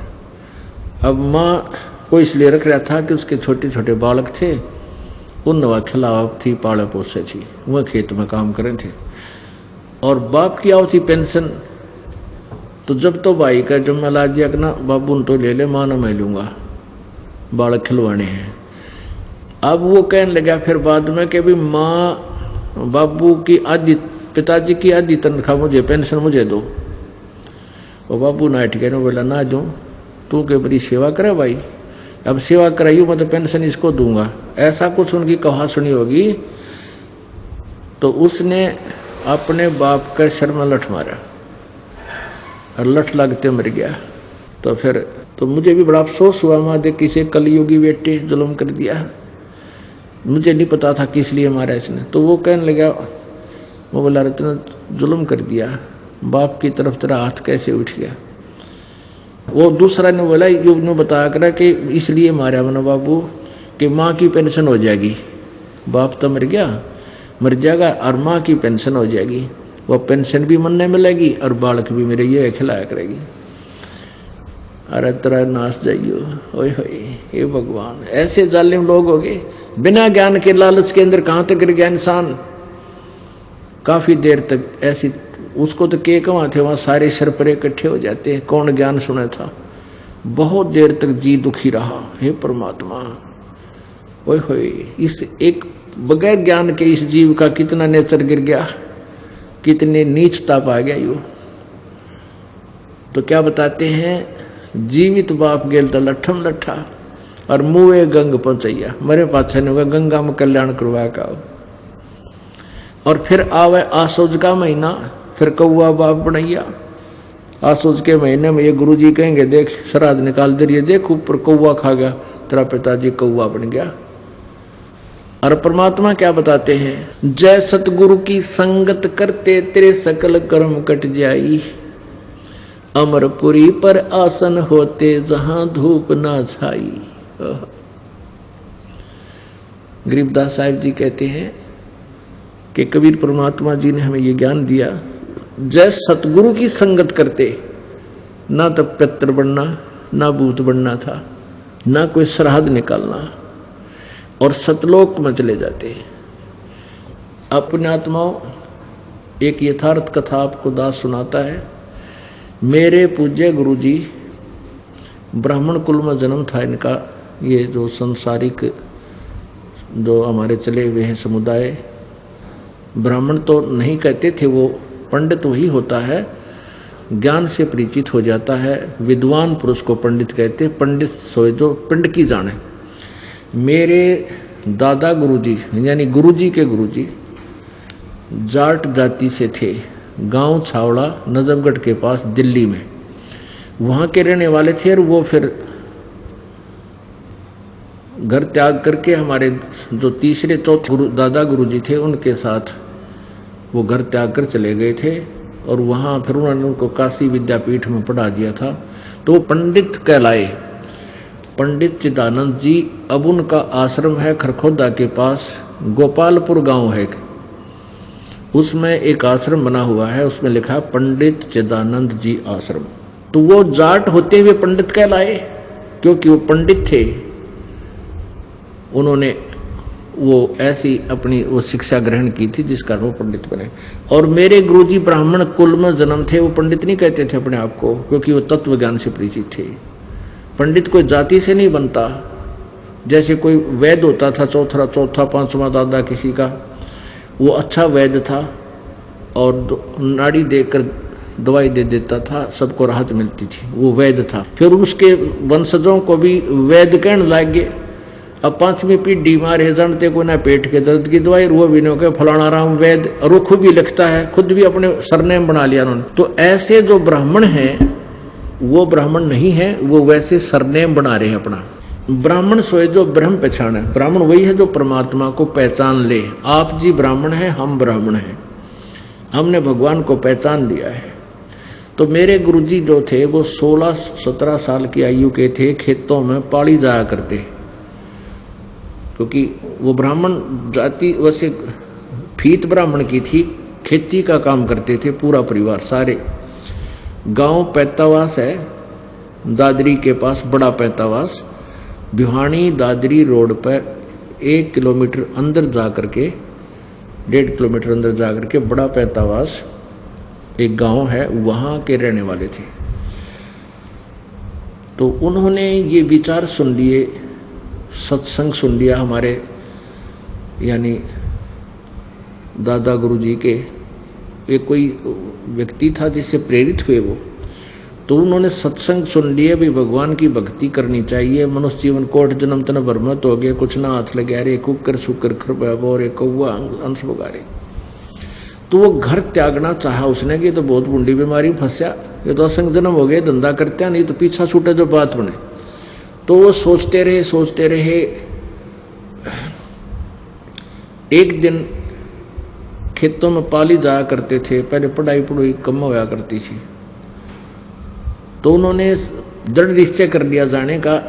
[SPEAKER 2] अब माँ को इसलिए रख रहा था कि उसके छोटे छोटे बालक थे, उन नवा खिलाफ थी, पाले पोसे थी, वह खेत में काम करे थे, और बाप की आओ थी पेंशन। तो जब तो भाई का जब ला दिया कि ना बाबू तो ले ले, माँ ना मैं लूँगा, बालक खिलवाने हैं। अब वो कहने लगा फिर बाद में कि भी माँ बाबू की आधी, पिताजी की आधी तनख्वाह मुझे, पेंशन मुझे दो। वो बाबू नाइट के बोला ना दूँ, तू के बड़ी सेवा करे भाई, अब सेवा कराइयो मैं तो पेंशन इसको दूंगा, ऐसा कुछ उनकी कहा सुनी होगी। तो उसने अपने बाप का सर में लठ मारा और लठ लगते मर गया। तो फिर तो मुझे भी बड़ा अफसोस हुआ, माँ देख किसे कलयुगी बेटे जुल्म कर दिया, मुझे नहीं पता था किस लिए मारा इसने। तो वो कहने लगा, वो बोला इतना जुल्म कर दिया, बाप की तरफ तेरा हाथ कैसे उठ गया। वो दूसरा ने बोला, युग ने बताया करा कि इसलिए मारा मैंने बाबू कि माँ की पेंशन हो जाएगी, बाप तो मर गया, मर जाएगा और माँ की पेंशन हो जाएगी, वो पेंशन भी मन में मिलेगी और बालक भी मेरे ये खिलाया करेगी। अरे तेरा नाश जाइयो, ओए होए हे भगवान, ऐसे जालिम लोग हो गए, बिना ज्ञान के लालच के अंदर कहाँ तक गिर गया इंसान। काफ़ी देर तक ऐसी, उसको तो के कहाँ थे, वहाँ सारे सरपरे इकट्ठे हो जाते हैं, कौन ज्ञान सुना था। बहुत देर तक जी दुखी रहा, हे परमात्मा, ओए होए, इस एक बगैर ज्ञान के इस जीव का कितना नेचर गिर गया, कितने नीचता पा गया यू। तो क्या बताते हैं, जीवित बाप गेल तो लट्ठम लट्ठा और मुए गंग पहुंचैया मेरे पाछे ने होगा गंगा में कल्याण करवा का। और फिर आवे आसोज का महीना, फिर कौआ बाप बनैया। आसोज के महीने में ये गुरुजी कहेंगे देख श्राद्ध निकाल दे रही है, देख ऊपर कौआ खा गया, तेरा पिताजी कौआ बन गया। और परमात्मा क्या बताते हैं, जय सतगुरु की संगत करते तेरे सकल कर्म कट जाई, अमरपुरी पर आसन होते जहां धूप ना छाई। गरीबदास साहिब जी कहते हैं कि कबीर परमात्मा जी ने हमें ये ज्ञान दिया, जय सतगुरु की संगत करते ना तो पितर बनना, ना भूत बनना था, ना कोई श्राद्ध निकालना, और सतलोक में चले जाते हैं। अपने आत्माओं, एक यथार्थ कथा आपको दास सुनाता है। मेरे पूज्य गुरुजी, ब्राह्मण कुल में जन्म था इनका। ये जो संसारिक जो हमारे चले हुए हैं समुदाय, ब्राह्मण तो नहीं कहते थे, वो पंडित वही होता है ज्ञान से परिचित हो जाता है। विद्वान पुरुष को पंडित कहते, पंडित सोए जो पिंड की जाने। मेरे दादा गुरुजी यानी गुरुजी के गुरुजी जाट जाति से थे, गांव छावड़ा नजफगढ़ के पास दिल्ली में, वहाँ के रहने वाले थे। और वो फिर घर त्याग करके हमारे जो तीसरे चौथे दादा गुरुजी थे उनके साथ वो घर त्याग कर चले गए थे। और वहाँ फिर उन्होंने उनको काशी विद्यापीठ में पढ़ा दिया था, तो वो पंडित कहलाए। पंडित चिदानंद जी, अब उनका आश्रम है खरखोदा के पास, गोपालपुर गांव है, उसमें एक आश्रम बना हुआ है, उसमें लिखा पंडित चिदानंद जी आश्रम। तो वो जाट होते हुए पंडित कहलाए, क्योंकि वो पंडित थे। उन्होंने वो ऐसी अपनी वो शिक्षा ग्रहण की थी जिस कारण वो पंडित बने। और मेरे गुरुजी ब्राह्मण कुल में जन्म थे, वो पंडित नहीं कहते थे अपने आप को, क्योंकि वो तत्व ज्ञान से परिचित थे। पंडित कोई जाति से नहीं बनता, जैसे कोई वैद्य होता था, चौथा पांचवा दादा किसी का, वो अच्छा वैद्य था और नाड़ी देकर दवाई दे देता था, सबको राहत मिलती थी, वो वैद्य था। फिर उसके वंशजों को भी वैद्य कहने लग गए। अब पांचवी पीढ़ी मारे जानते को ना पेट के दर्द की दवाई, वो भी नहीं फलाना राम वैद्य, और वो खुद भी लिखता है, खुद भी अपने सरनेम बना लिया उन्होंने। तो ऐसे जो ब्राह्मण हैं वो ब्राह्मण नहीं है, वो वैसे सरनेम बना रहे हैं अपना। ब्राह्मण सोए जो ब्रह्म पहचान है, ब्राह्मण वही है जो परमात्मा को पहचान ले। आप जी ब्राह्मण हैं, हम ब्राह्मण हैं, हमने भगवान को पहचान लिया है। तो मेरे गुरुजी जो थे वो 16-17 साल की आयु के थे, खेतों में पाली जाया करते, क्योंकि वो ब्राह्मण जाति वैसे फीत ब्राह्मण की थी, खेती का काम करते थे पूरा परिवार सारे। गांव पैतावास है दादरी के पास, बड़ा पैतावास, भिवानी दादरी रोड पर 1 किलोमीटर अंदर जा करके, 1.5 किलोमीटर अंदर जा करके बड़ा पैतावास एक गांव है, वहाँ के रहने वाले थे। तो उन्होंने ये विचार सुन लिए, सत्संग सुन लिया हमारे यानी दादा गुरुजी के। एक कोई व्यक्ति था जिससे प्रेरित हुए वो, तो उन्होंने सत्संग सुन लिए भी भगवान की भक्ति करनी चाहिए। मनुष्य जीवन कोट जन्म तन भरमत हो गए, कुछ ना हाथ लगे रे, कुकर शुकर खरबाबो रे कौआ अंश बगारे। तो वो घर त्यागना चाहा उसने कि तो बहुत बूढ़ी बीमारी फंसा, ये तो असंग जन्म हो गए, धंधा करते नहीं तो पीछा छूटे जो बात बने। तो वो सोचते रहे। एक दिन खेतों में पाली जाया करते थे, पहले पढ़ाई कम होया करती थी, तो उन्होंने दृढ़ निश्चय कर लिया जाने का,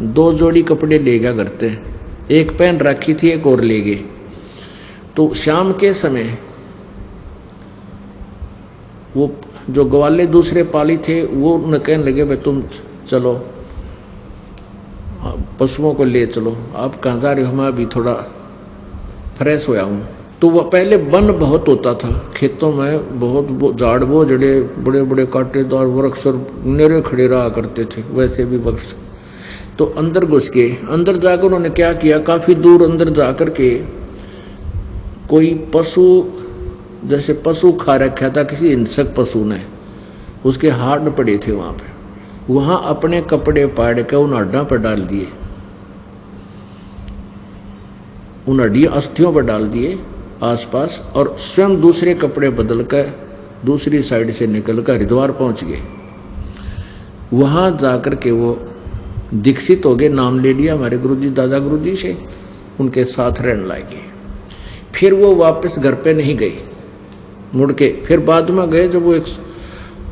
[SPEAKER 2] 2 जोड़ी कपड़े ले गया करते, एक पहन रखी थी, एक और ले गए। तो शाम के समय वो जो ग्वाले दूसरे पाली थे वो उन्हें कहने लगे भाई तुम चलो पशुओं को ले चलो, आप कहाँ जा रहे हो, मैं अभी थोड़ा फ्रेश होया हूँ। तो वह पहले वन बहुत होता था खेतों में, बहुत झाड़ वो जड़े बड़े बड़े कांटेदार वृक्ष और नेरे खड़े रहा करते थे, वैसे भी वृक्ष। तो अंदर घुस के, अंदर जाकर उन्होंने क्या किया, काफ़ी दूर अंदर जा कर के कोई पशु, जैसे पशु खा रखा था किसी हिंसक पशु ने, उसके हाड पड़े थे वहाँ पे, वहां अपने कपड़े पाड़ के उन हड्डा पर डाल दिए, उन हड्डियों अस्थियों पर डाल दिए आसपास, और स्वयं दूसरे कपड़े बदल कर दूसरी साइड से निकल कर हरिद्वार पहुंच गए। वहां जाकर के वो दीक्षित हो गए, नाम ले लिया हमारे गुरुजी दादा गुरुजी से, उनके साथ रहने लगे। फिर वो वापस घर पे नहीं गए मुड़ के, फिर बाद में गए जब वो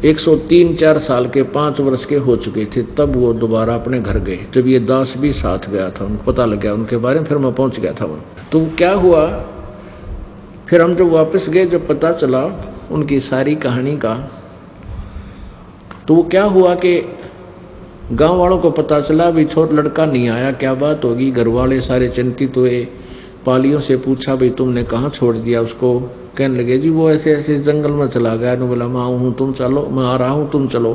[SPEAKER 2] 103-4 साल के 5 वर्ष के हो चुके थे, तब वो दोबारा अपने घर गए। जब ये दास भी साथ गया था, उनको पता लग गया उनके बारे में, फिर मैं पहुंच गया था वहाँ। तो क्या हुआ, फिर हम जब वापस गए, जब पता चला उनकी सारी कहानी का, तो वो क्या हुआ कि गांव वालों को पता चला भी छोटा लड़का नहीं आया, क्या बात होगी। घर वाले सारे चिंतित हुए, पालियों से पूछा भाई तुमने कहाँ छोड़ दिया उसको। कहने लगे जी वो ऐसे ऐसे जंगल में चला गया। ने बोला मैं हूँ, तुम चलो, मैं आ रहा हूँ, तुम चलो।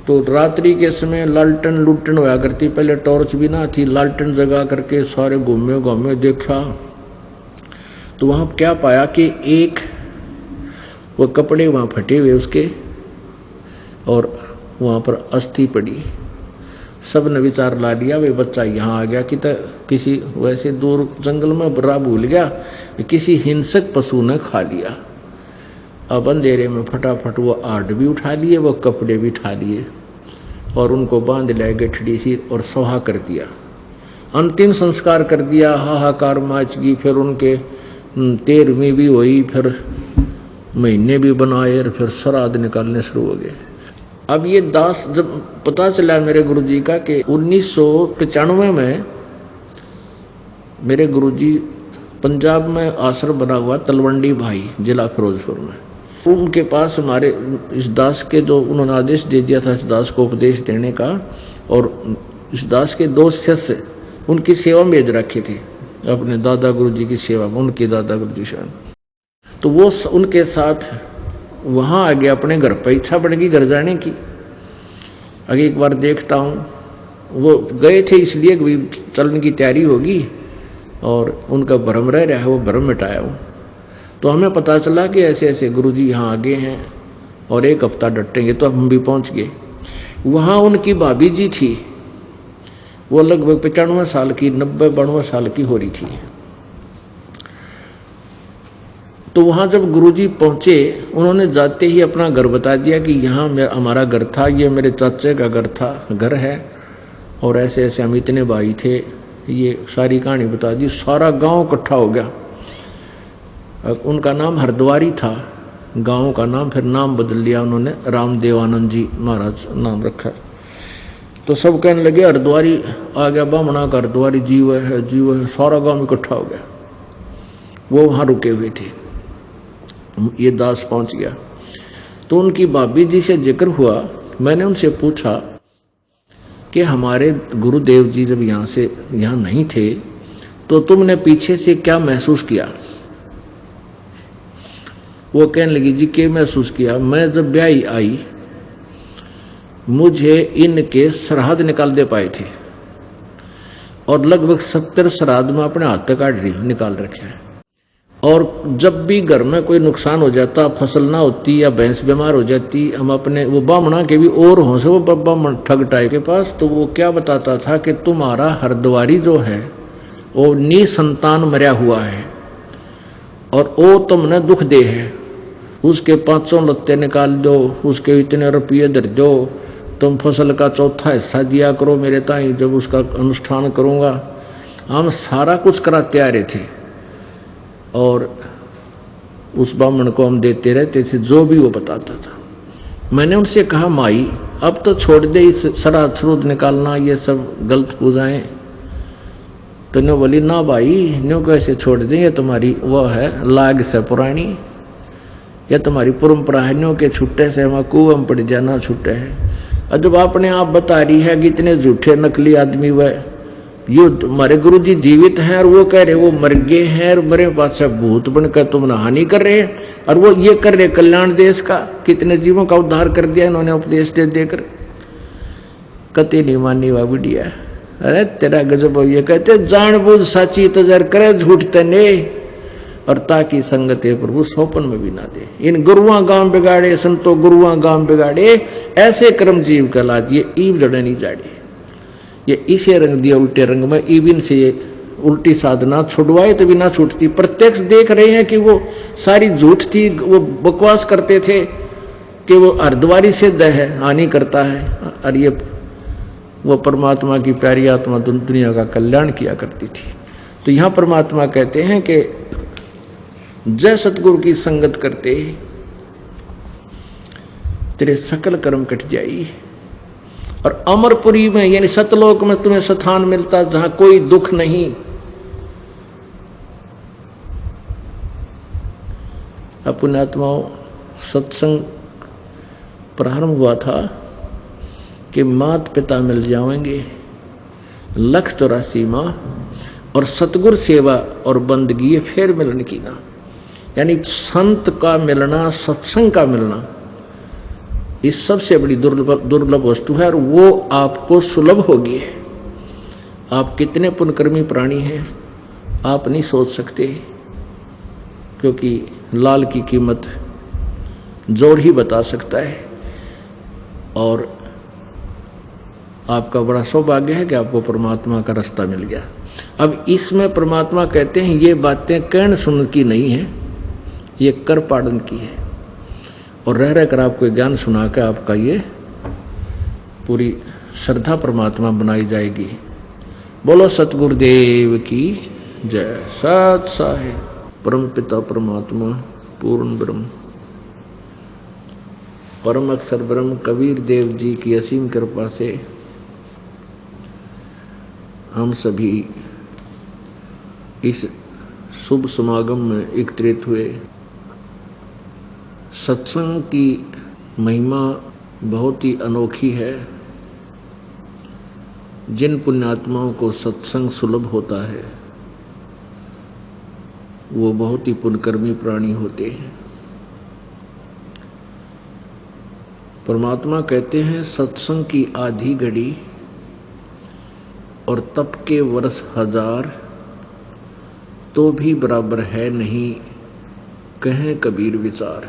[SPEAKER 2] तो रात्रि के समय लालटन लुटन हुआ करती, पहले टॉर्च भी ना थी, लालटन जगा करके सारे घूमे देखा। तो वहाँ क्या पाया कि एक वो कपड़े वहाँ फटे हुए उसके, और वहाँ पर अस्थि पड़ी। सब ने विचार ला लिया वे बच्चा यहाँ आ गया कि किसी वैसे दूर जंगल में बड़ा भूल गया, किसी हिंसक पशु ने खा लिया। अब अंधेरे में फटाफट वो आड़ भी उठा लिए, वो कपड़े भी उठा लिए, और उनको बांध लिया गठड़ी सी और सहा कर दिया। अंतिम संस्कार कर दिया, हाहाकार मच गई। फिर उनके 13वीं भी हुई, फिर महीने भी बनाए, और फिर श्राद्ध निकालने शुरू हो गए। अब ये दास जब पता चला मेरे गुरुजी का कि 1995 में मेरे गुरुजी पंजाब में आश्रम बना हुआ तलवंडी भाई जिला फिरोजपुर में, उनके पास हमारे इस दास के जो उन्होंने आदेश दे दिया था इस दास को उपदेश देने का, और इस दास के 2 शिष्य उनकी सेवा में भेज रखे थे, अपने दादा गुरुजी की सेवा में, उनके दादा गुरुजी से। तो वो उनके साथ वहाँ आ गया अपने घर पर। इच्छा बढ़ गई घर जाने की। आगे एक बार देखता हूँ, वो गए थे इसलिए कि चलने की तैयारी होगी, और उनका भ्रम रह रहा है, वो भ्रम मिटाया हूँ। तो हमें पता चला कि ऐसे ऐसे गुरुजी यहाँ आगे हैं और 1 हफ्ता डटेंगे, तो हम भी पहुँच गए। वहाँ उनकी भाभी जी थी, वो लगभग 95 साल की, 90-92 साल की हो रही थी। तो वहाँ जब गुरुजी पहुँचे, उन्होंने जाते ही अपना घर बता दिया कि यहाँ हमारा घर था, ये मेरे चाचे का घर है, और ऐसे ऐसे हम इतने भाई थे, ये सारी कहानी बता दी। सारा गांव इकट्ठा हो गया। उनका नाम हरद्वारी था गांव का नाम, फिर नाम बदल लिया उन्होंने, रामदेवानंद जी महाराज नाम रखा। तो सब कहने लगे हरद्वारी आ गया, बामणा का हरद्वारी जीव है। सारा गांव इकट्ठा हो गया। वो वहाँ रुके हुए थे। ये दास पहुंच गया। तो उनकी भाभी जी से जिक्र हुआ। मैंने उनसे पूछा कि हमारे गुरुदेव जी जब यहाँ नहीं थे, तो तुमने पीछे से क्या महसूस किया? वो कहने लगी जी क्या महसूस किया, मैं जब ब्याही आई, मुझे इनके श्राद्ध निकाल दे पाए थे, और लगभग 70 श्राद्ध में अपने हाथ तक काट रही निकाल रखे हैं। और जब भी घर में कोई नुकसान हो जाता, फसल ना होती या भैंस बीमार हो जाती, हम अपने वो बामणा के भी और हों से वो बामण ठग टाइप के पास, तो वो क्या बताता था कि तुम्हारा हरद्वारी जो है वो निसंतान मरा हुआ है, और वो तुमने दुख दे है, उसके 500 लत्ते निकाल दो, उसके इतने रुपये दे दो, तुम फसल का चौथा हिस्सा दिया करो मेरे ताई, जब उसका अनुष्ठान करूँगा। हम सारा कुछ कराते आ रहे थे, और उस ब्राह्मण को हम देते रहते थे जो भी वो बताता था। मैंने उनसे कहा माई अब तो छोड़ दे इस श्राद्ध श्रुद्ध निकालना, ये सब गलत पूजाएं। तो न्यू बोली ना भाई, न्यू कैसे छोड़ दें, ये तुम्हारी वो है लाग से पुरानी, यह तुम्हारी परंपरा है, न्यू के छुट्टे से हम कुएं में पड़ जाना छुट्टे है। और जब आपने आप बता रही है कि इतने झूठे नकली आदमी वह यो हमारे गुरु जी जीवित हैं, और वो कह रहे वो मर गए हैं, और मरे पास भूत बनकर तुमने हानि कर रहे हैं, और वो ये कर रहे कल्याण देश का, कितने जीवों का उद्धार कर दिया इन्होंने उपदेश दे देकर। कते नहीं मानी हुआ बिटिया, अरे तेरा गजब। ये कहते जानबूझ साची तजर करे झूठ तने, और ताकि संगत है प्रभु सौपन में भी ना दे। इन गुरुआ गांव बिगाड़े संतो गुरुआ गांव बिगाड़े, ऐसे कर्म जीव कहलात। ये ईब जड़े नहीं जाड़े, ये इसे रंग दिया उल्टे रंग में। ईबिन से ये उल्टी साधना छुड़वाए तो भी ना छूटती। प्रत्यक्ष देख रहे हैं कि वो सारी झूठ थी, वो बकवास करते थे कि वो अर्धवारी सिद्ध है, हानि करता है, और ये वो परमात्मा की प्यारी आत्मा दुनिया का कल्याण किया करती थी। तो यहाँ परमात्मा कहते हैं कि जय सतगुरु की संगत करते तेरे सकल कर्म कट जाई, और अमरपुरी में यानी सतलोक में तुम्हें स्थान मिलता जहां कोई दुख नहीं। पुण्यात्माओं, सत्संग प्रारंभ हुआ था कि मात पिता मिल जाएंगे, 184 माँ, और सतगुरु सेवा और बंदगी फिर मिलन की ना। यानी संत का मिलना, सत्संग का मिलना, ये सबसे बड़ी दुर्लभ वस्तु है, और वो आपको सुलभ होगी। आप कितने पुण्यकर्मी प्राणी हैं आप नहीं सोच सकते, क्योंकि लाल की कीमत जोर ही बता सकता है। और आपका बड़ा सौभाग्य है कि आपको परमात्मा का रास्ता मिल गया। अब इसमें परमात्मा कहते हैं ये बातें कहन सुन की नहीं है, ये कर पाड़न की है, और रह रह कर आपको ज्ञान सुना के आपका ये पूरी श्रद्धा परमात्मा बनाई जाएगी। बोलो सतगुरुदेव की जय। सत साहिब परम पिता परमात्मा पूर्ण ब्रह्म परम अक्षर ब्रह्म कबीर देव जी की असीम कृपा से हम सभी इस शुभ समागम में एकत्रित हुए। सत्संग की महिमा बहुत ही अनोखी है। जिन पुण्यात्माओं को सत्संग सुलभ होता है वो बहुत ही पुण्यकर्मी प्राणी होते हैं। परमात्मा कहते हैं सत्संग की आधी घड़ी और तप के वर्ष 1000 तो भी बराबर है नहीं, कहें कबीर विचार।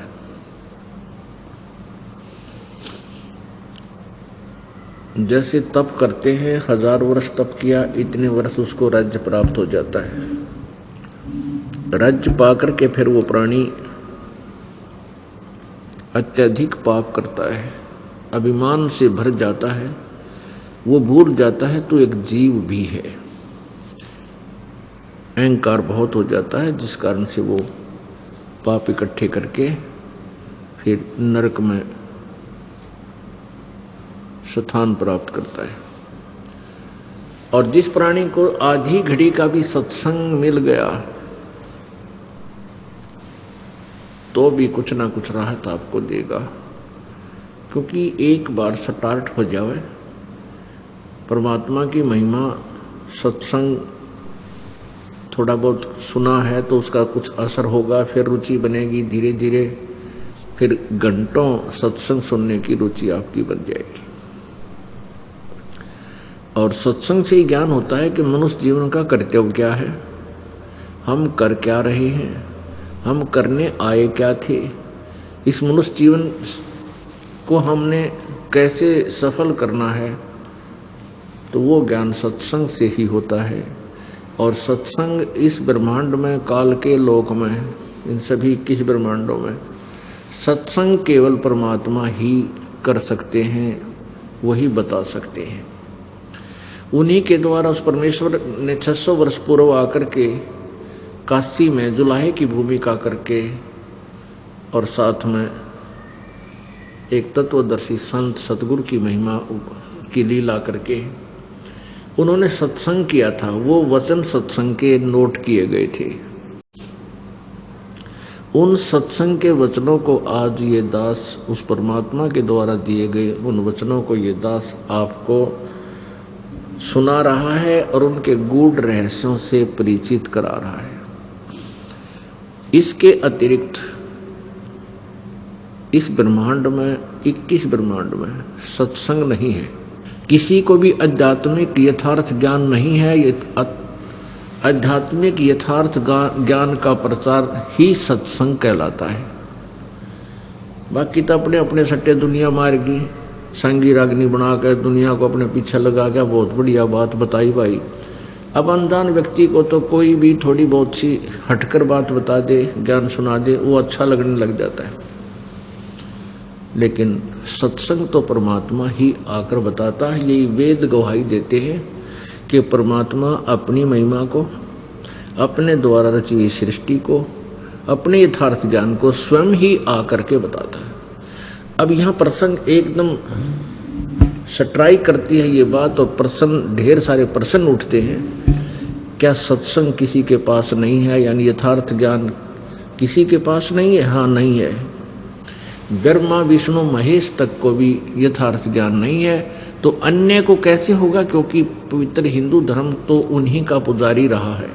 [SPEAKER 2] जैसे तप करते हैं, 1000 वर्ष तप किया, इतने वर्ष उसको राज्य प्राप्त हो जाता है। राज्य पाकर के फिर वो प्राणी अत्यधिक पाप करता है, अभिमान से भर जाता है, वो भूल जाता है तो एक जीव भी है। अहंकार बहुत हो जाता है, जिस कारण से वो पाप इकट्ठे करके फिर नरक में स्थान प्राप्त करता है। और जिस प्राणी को आधी घड़ी का भी सत्संग मिल गया तो भी कुछ ना कुछ राहत आपको देगा, क्योंकि एक बार स्टार्ट हो जाए परमात्मा की महिमा, सत्संग थोड़ा बहुत सुना है तो उसका कुछ असर होगा, फिर रुचि बनेगी, धीरे धीरे फिर घंटों सत्संग सुनने की रुचि आपकी बन जाएगी। और सत्संग से ही ज्ञान होता है कि मनुष्य जीवन का कर्तव्य क्या है, हम कर क्या रहे हैं, हम करने आए क्या थे, इस मनुष्य जीवन को हमने कैसे सफल करना है। तो वो ज्ञान सत्संग से ही होता है। और सत्संग इस ब्रह्मांड में, काल के लोक में, इन सभी 21 ब्रह्मांडों में सत्संग केवल परमात्मा ही कर सकते हैं, वही बता सकते हैं। उन्हीं के द्वारा उस परमेश्वर ने 600 वर्ष पूर्व आकर के काशी में जुलाहे की भूमिका करके और साथ में एक तत्वदर्शी संत सतगुरु की महिमा की लीला करके उन्होंने सत्संग किया था। वो वचन सत्संग के नोट किए गए थे। उन सत्संग के वचनों को आज ये दास उस परमात्मा के द्वारा दिए गए उन वचनों को ये दास आपको सुना रहा है और उनके गूढ़ रहस्यों से परिचित करा रहा है। इसके अतिरिक्त इस ब्रह्मांड में, 21 ब्रह्मांड में सत्संग नहीं है। किसी को भी आध्यात्मिक यथार्थ ज्ञान नहीं है, ये आध्यात्मिक यथार्थ ज्ञान का प्रचार ही सत्संग कहलाता है। बाकी तो अपने अपने सट्टे दुनिया मार गई, संगी रागनी बनाकर दुनिया को अपने पीछे लगा के बहुत बढ़िया बात बताई भाई। अब अनजान व्यक्ति को तो कोई भी थोड़ी बहुत सी हटकर बात बता दे, ज्ञान सुना दे, वो अच्छा लगने लग जाता है। लेकिन सत्संग तो परमात्मा ही आकर बताता है। यही वेद गवाही देते हैं कि परमात्मा अपनी महिमा को, अपने द्वारा रची हुई सृष्टि को, अपने यथार्थ ज्ञान को स्वयं ही आकर के बताता है। अब यहाँ प्रसंग एकदम सट्राई करती है ये बात, और प्रश्न, ढेर सारे प्रश्न उठते हैं। क्या सत्संग किसी के पास नहीं है, यानी यथार्थ ज्ञान किसी के पास नहीं है? हाँ, नहीं है। ब्रह्मा विष्णु महेश तक को भी यथार्थ ज्ञान नहीं है, तो अन्य को कैसे होगा? क्योंकि पवित्र हिंदू धर्म तो उन्हीं का पुजारी रहा है।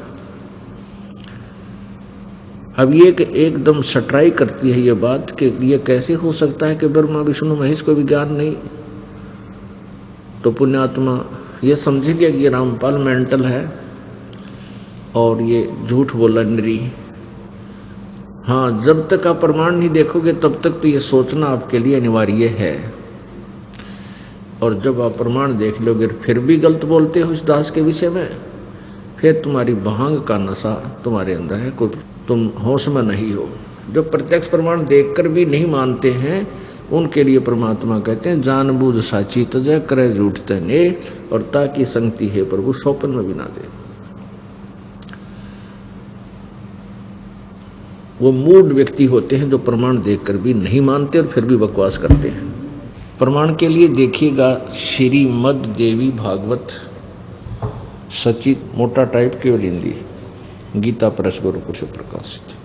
[SPEAKER 2] अब ये एकदम सट्राई करती है ये बात कि ये कैसे हो सकता है कि ब्रह्मा विष्णु महेश को भी ज्ञान नहीं। तो पुण्यात्मा ये समझेंगे कि रामपाल मेंटल है और ये झूठ बोला नरी। हाँ, जब तक आप प्रमाण नहीं देखोगे तब तक तो ये सोचना आपके लिए अनिवार्य है, और जब आप प्रमाण देख लोगे फिर भी गलत बोलते हो इस दास के विषय में, फिर तुम्हारी भांग का नशा तुम्हारे अंदर है, कोई तुम होश में नहीं हो। जो प्रत्यक्ष प्रमाण देखकर भी नहीं मानते हैं उनके लिए परमात्मा कहते हैं जानबूझ साची तजय करे झूठ तने, और ताकि संगति है प्रभु सौपन में भी ना दे। वो मूढ़ व्यक्ति होते हैं जो प्रमाण देखकर भी नहीं मानते और फिर भी बकवास करते हैं। प्रमाण के लिए देखिएगा श्रीमद् देवी भागवत सचित, मोटा टाइप, केवल हिंदी, गीता प्रेस गोरखपुर से प्रकाशित।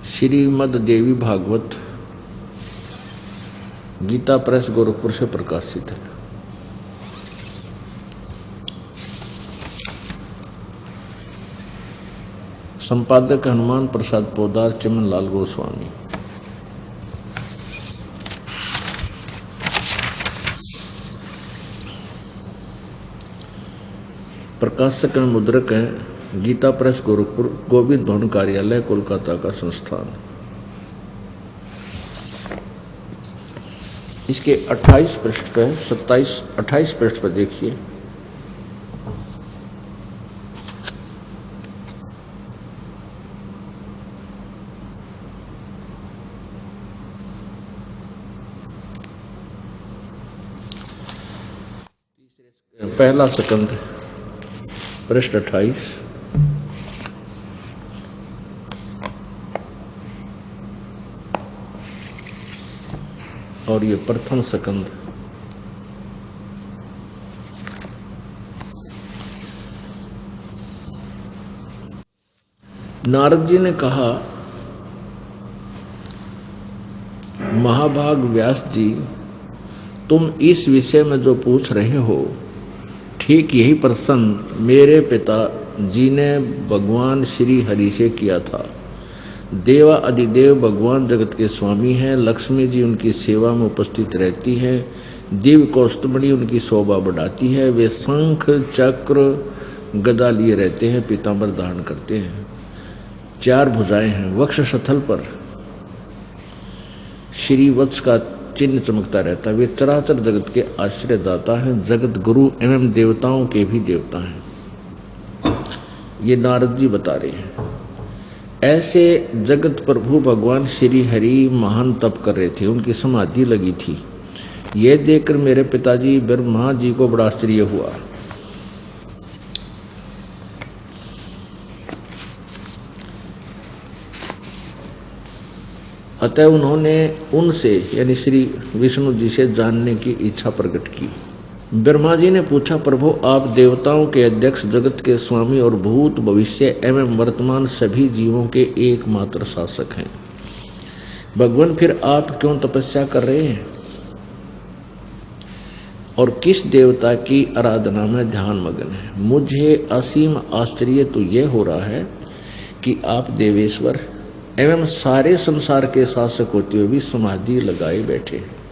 [SPEAKER 2] श्रीमद् देवी भागवत गीता प्रेस गोरखपुर से प्रकाशित है। संपादक हनुमान प्रसाद पोदार, चिमन लाल गोस्वामी। प्रकाशक एवं मुद्रक है गीता प्रेस गोरखपुर, गोविंद भवन कार्यालय, कोलकाता का संस्थान। इसके 28 पृष्ठ पे, 28 पृष्ठ पर देखिए। पहला सकंद, पृष्ठ 28। और ये प्रथम सकंद। नारद जी ने कहा, महाभाग व्यास जी, तुम इस विषय में जो पूछ रहे हो ठीक यही प्रश्न मेरे पिता जी ने भगवान श्री हरि से किया था। देवा अधिदेव भगवान जगत के स्वामी हैं, लक्ष्मी जी उनकी सेवा में उपस्थित रहती है, दिव्य कौस्तुभमणि उनकी शोभा बढ़ाती है, वे शंख चक्र गदा लिए रहते हैं, पीतांबर धारण करते हैं, 4 भुजाएं हैं, वक्ष स्थल पर श्री वत्स का चिन्ह चमकता रहता है। वे चराचर जगत के आश्रयदाता हैं, जगत गुरु एवं देवताओं के भी देवता हैं। ये नारद जी बता रहे हैं। ऐसे जगत प्रभु भगवान श्री हरि महान तप कर रहे थे, उनकी समाधि लगी थी। ये देखकर मेरे पिताजी ब्रह्मा जी को बड़ा आश्चर्य हुआ। अतः उन्होंने उनसे यानी श्री विष्णु जी से जानने की इच्छा प्रकट की। ब्रह्मा जी ने पूछा, प्रभु आप देवताओं के अध्यक्ष, जगत के स्वामी और भूत भविष्य एवं वर्तमान सभी जीवों के एकमात्र शासक हैं। भगवान फिर आप क्यों तपस्या कर रहे हैं और किस देवता की आराधना में ध्यान मग्न है? मुझे असीम आश्चर्य तो यह हो रहा है कि आप देवेश्वर एवं सारे संसार के शासक होते हुए भी समाधि लगाए बैठे हैं।